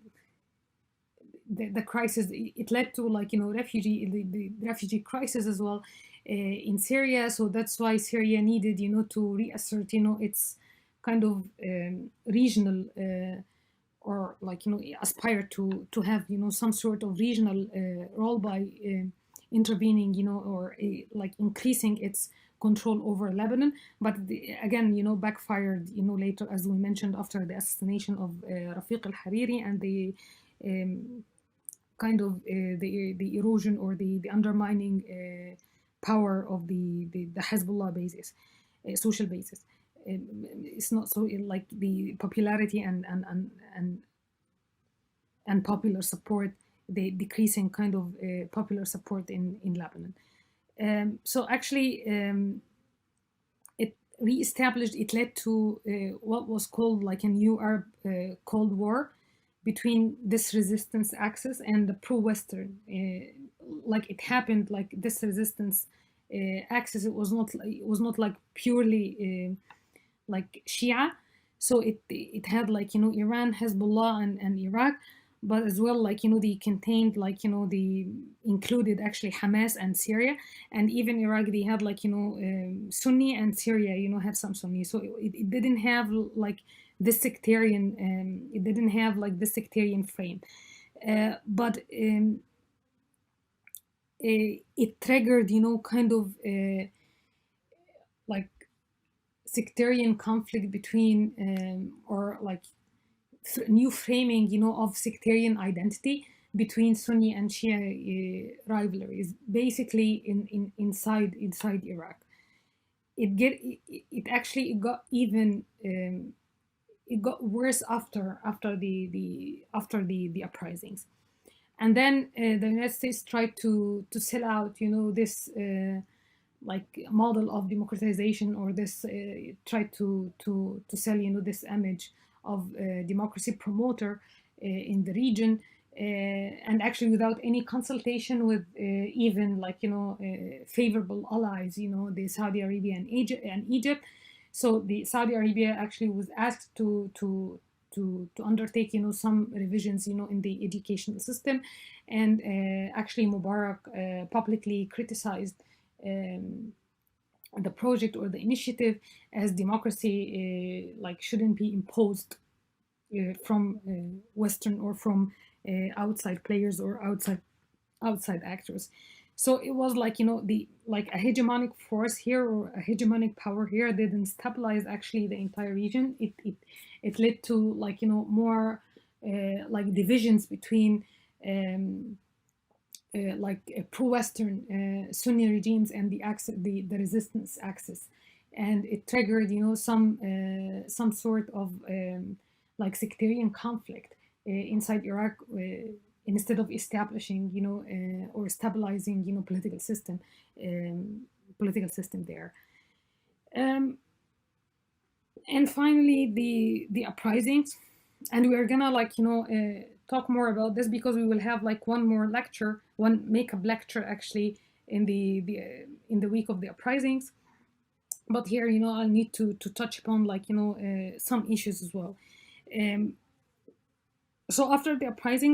the crisis. It led to like the refugee crisis as well in Syria. So that's why Syria needed to reassert its kind of regional or like aspire to have have some sort of regional role by intervening or like increasing its control over Lebanon. But again backfired later, as we mentioned, after the assassination of Rafiq al-Hariri and the kind of the erosion or the undermining power of the Hezbollah basis, social basis. It's not so like the popularity and popular support, the decreasing kind of popular support in Lebanon. So actually, it reestablished. It led to what was called like a new Arab Cold War between this resistance axis and the pro-Western. Like it happened, like this resistance axis. It was not like purely like Shia. So it had like Iran, Hezbollah, and Iraq, but as well like they contained like the included actually Hamas and Syria, and even Iraq they had like Sunni, and Syria had some Sunni. So it didn't have like this sectarian, it didn't have like this sectarian frame, but it triggered kind of like sectarian conflict between or like new framing of sectarian identity between Sunni and Shia rivalries, basically inside Iraq. It actually got even it got worse after the uprisings. And then the United States tried to sell out this like model of democratization, or this tried to sell this image of democracy promoter in the region, and actually without any consultation with even like favorable allies, the Saudi Arabia and Egypt. So the Saudi Arabia actually was asked to undertake some revisions in the educational system, and actually Mubarak publicly criticized the project or the initiative, as democracy like shouldn't be imposed from Western or from outside players or outside actors. So it was like the like a hegemonic force here, or a hegemonic power here, didn't stabilize actually the entire region. It led to like more like divisions between like pro-Western Sunni regimes and the resistance axis, and it triggered some sort of like sectarian conflict inside Iraq instead of establishing, or stabilizing, um, political system there. Um, and finally, the uprisings, and we're gonna talk more about this because we will have like one more lecture, one makeup lecture actually in the week of the uprisings. But here, I'll need to touch upon some issues as well. Um, so after the uprising,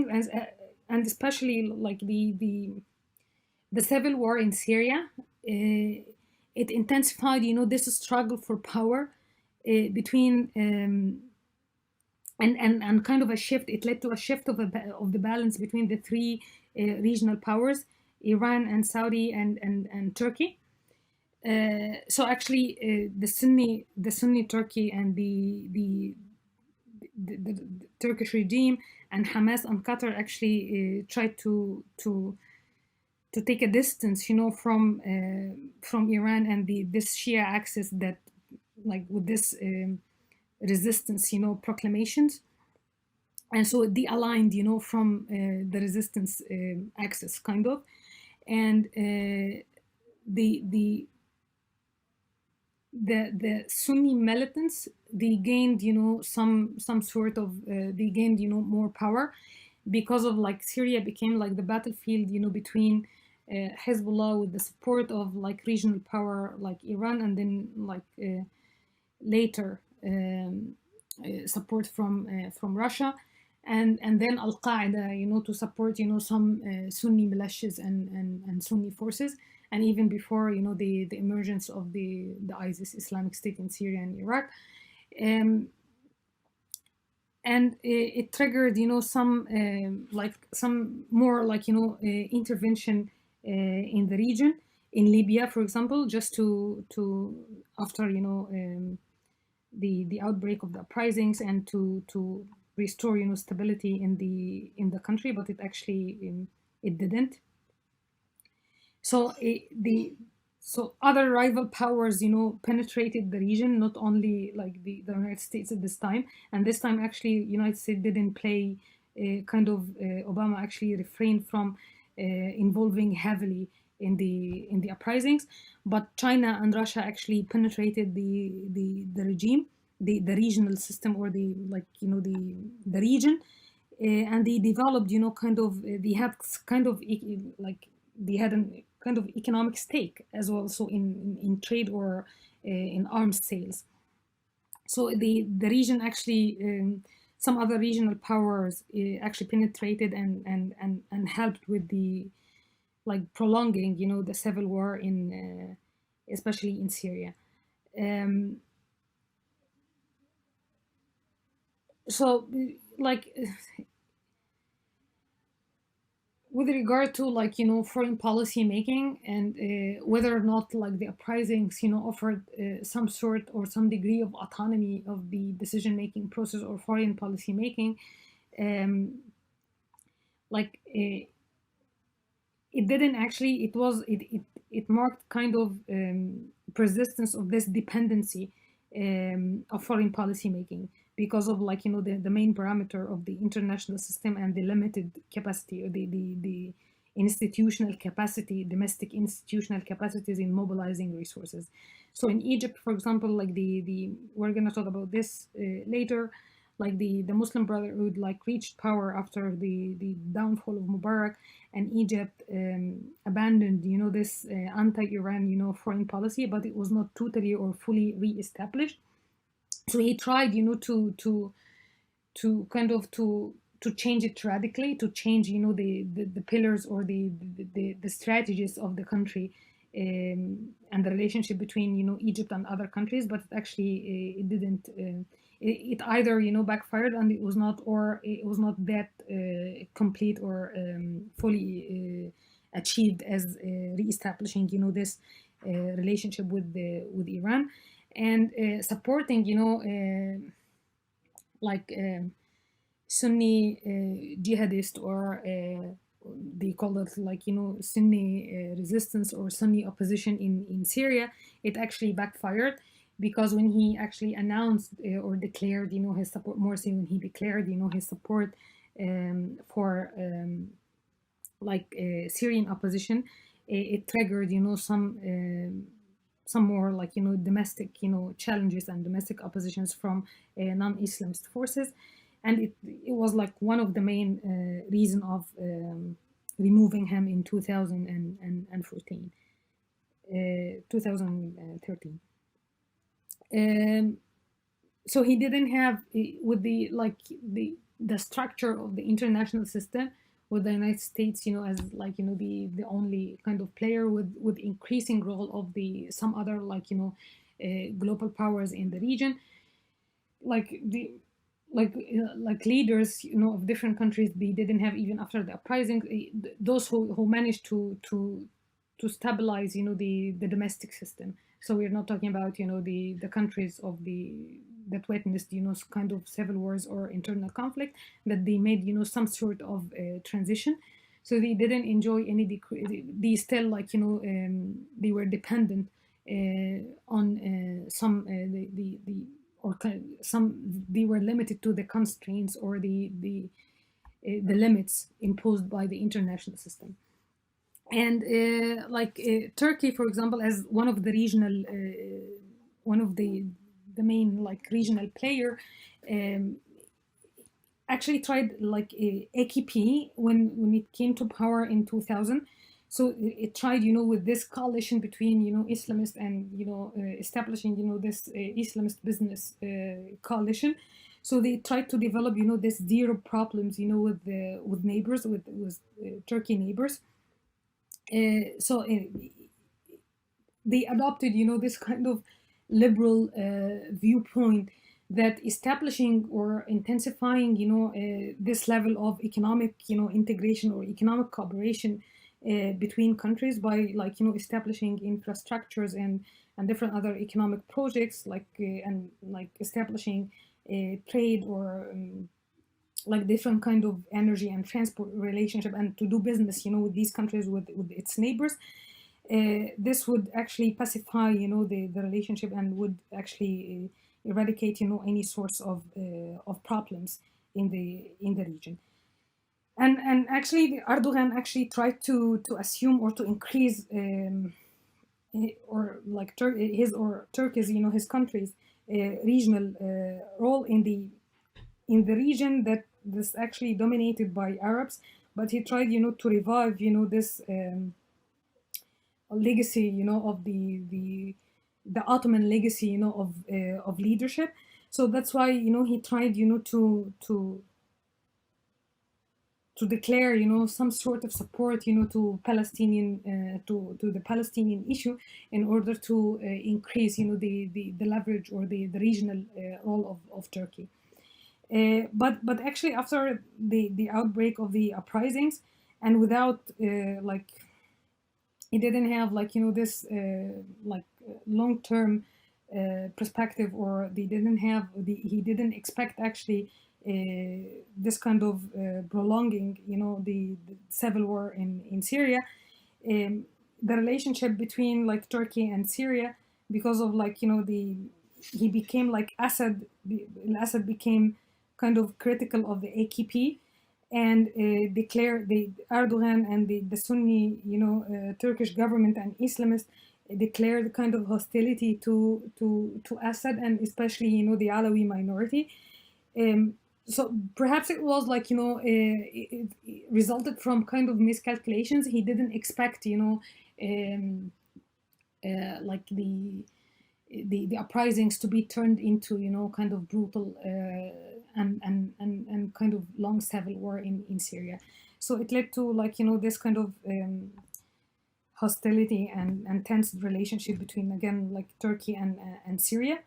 and especially like the civil war in Syria, it intensified, this struggle for power between and kind of a shift. It led to a shift of the balance between the three regional powers, Iran and Saudi and Turkey. So actually, the Sunni Turkey and the Turkish regime and Hamas and Qatar actually tried to take a distance, from Iran and this Shia axis that, like with this resistance, proclamations, and so they aligned, from the resistance axis, kind of, and the the Sunni militants, they gained, some sort of they gained, more power because of like Syria became like the battlefield, between Hezbollah with the support of like regional power like Iran, and then like later support from Russia, and then Al Qaeda, to support, some Sunni militias and Sunni forces, and even before, the emergence of the ISIS, Islamic State, in Syria and Iraq. Um, and it triggered, some more intervention in the region, in Libya, for example, just to after, the outbreak of the uprisings, and to restore, stability in the country, but it actually it didn't. So other rival powers, penetrated the region, not only like the United States at this time. And this time, actually, United States didn't play Obama actually refrained from involving heavily in the uprisings, but China and Russia actually penetrated the regime, the regional system, or the region, and they developed, kind of they had kind of like they had a kind of economic stake as well, so in trade or in arms sales. So the region actually, some other regional powers actually penetrated and helped with the prolonging, the civil war in especially in Syria. Um, so like with regard to foreign policy making, and whether or not the uprisings offered some sort or some degree of autonomy of the decision making process or foreign policy making, um, like it didn't actually, it marked kind of persistence of this dependency of foreign policy making, because of the main parameter of the international system and the limited capacity, or the institutional capacity, domestic institutional capacities in mobilizing resources. So in Egypt, for example, the we're going to talk about this later, the Muslim Brotherhood reached power after the downfall of Mubarak, and Egypt abandoned this anti-Iran foreign policy, but it was not totally or fully re-established. So he tried to kind of to change it radically, to change the pillars or the strategies of the country, and the relationship between Egypt and other countries, but actually it didn't. It either backfired, and it was not, or it was not that complete or fully achieved as reestablishing this relationship with Iran, and supporting like Sunni jihadist, or they call it Sunni resistance or Sunni opposition in Syria. It actually backfired, because when he actually announced or declared his support, Morsi, when he declared his support for Syrian opposition, it triggered, some more domestic, challenges and domestic oppositions from non-Islamist forces, and it was like one of the main reason of removing him in 2014, 2013. Um, so he didn't have with the structure of the international system, with the United States, as the only kind of player, with increasing role of the some other global powers in the region, like the leaders, of different countries. They didn't have, even after the uprising, those who managed to stabilize, the domestic system. So we're not talking about, the countries of the that witnessed, kind of civil wars or internal conflict, that they made, some sort of transition. So they didn't enjoy any they still, they were dependent on some the or some, they were limited to the constraints or the limits imposed by the international system. And Turkey, for example, as one of the regional, one of the main regional player, um, actually tried AKP when it came to power in 2000. So it tried, with this coalition between, Islamist and, establishing, this Islamist business coalition. So they tried to develop, this zero problems, with neighbors, with Turkey neighbors. So they adopted, this kind of liberal viewpoint, that establishing or intensifying, this level of economic, integration or economic cooperation between countries by, establishing infrastructures and different other economic projects, and establishing trade or different kind of energy and transport relationship, and to do business, with these countries, with its neighbors. This would actually pacify, the relationship, and would actually eradicate, any source of problems in the region. And actually, Erdogan actually tried to assume or to increase, or his or Turkey's, his country's regional role in the region that this actually dominated by Arabs. But he tried, to revive, this legacy, of the Ottoman legacy, of leadership. So that's why, he tried, to declare, some sort of support, to Palestinian, to the Palestinian issue, in order to increase, the leverage or the regional role of Turkey. But actually, after the outbreak of the uprisings, and without he didn't have this long term perspective, or they didn't have he didn't expect actually this kind of prolonging, the civil war in Syria. The relationship between Turkey and Syria, because of the he became Assad became kind of critical of the AKP, and declare the Erdogan and the Sunni, Turkish government and Islamists declared kind of hostility to Assad, and especially, the Alawi minority. So perhaps it was it resulted from kind of miscalculations. He didn't expect, like the uprisings to be turned into, kind of brutal and kind of long civil war in Syria. So it led to this kind of hostility and tense relationship between, again, Turkey and Syria.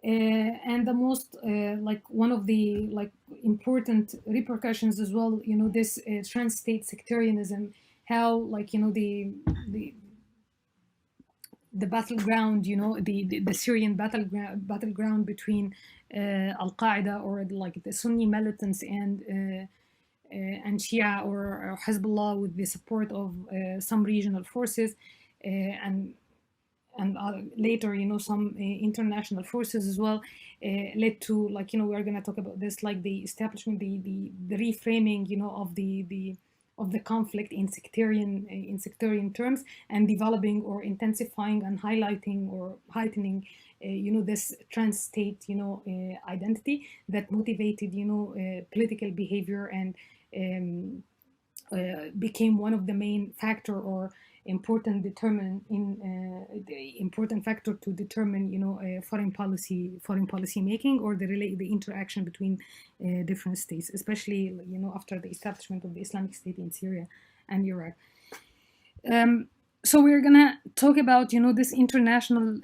And the most one of the important repercussions as well, this trans-state sectarianism, how the battleground, the Syrian battleground between Al Qaeda, or the Sunni militants, and Shia or Hezbollah, with the support of some regional forces, and and later, some international forces as well, led to, like, we're going to talk about this, like the establishment, the reframing, of the conflict in sectarian terms, and developing or intensifying and highlighting or heightening, this trans state, identity that motivated, political behavior, and became one of the main factor or important factor to determine, foreign policy making, or the interaction between different states, especially, after the establishment of the Islamic State in Syria and Iraq. So we're gonna talk about, this international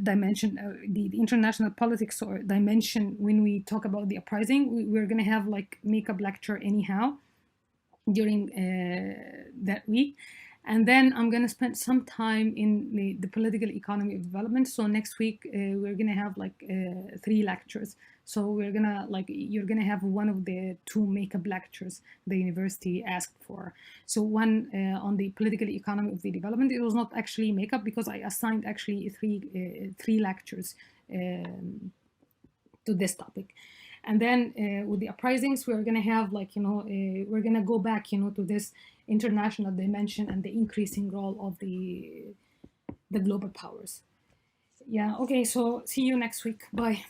dimension, the international politics or dimension, when we talk about the uprising. We're gonna have like makeup lecture anyhow during that week, and then I'm gonna spend some time in the political economy of development. So next week we're gonna have like 3 lectures. So you're gonna have one of the 2 makeup lectures the university asked for. So one on the political economy of the development. It was not actually makeup, because I assigned actually 3 lectures to this topic. And then with the uprisings, we're going to have like, we're going to go back, to this international dimension and the increasing role of the global powers. Yeah, okay, so see you next week. Bye.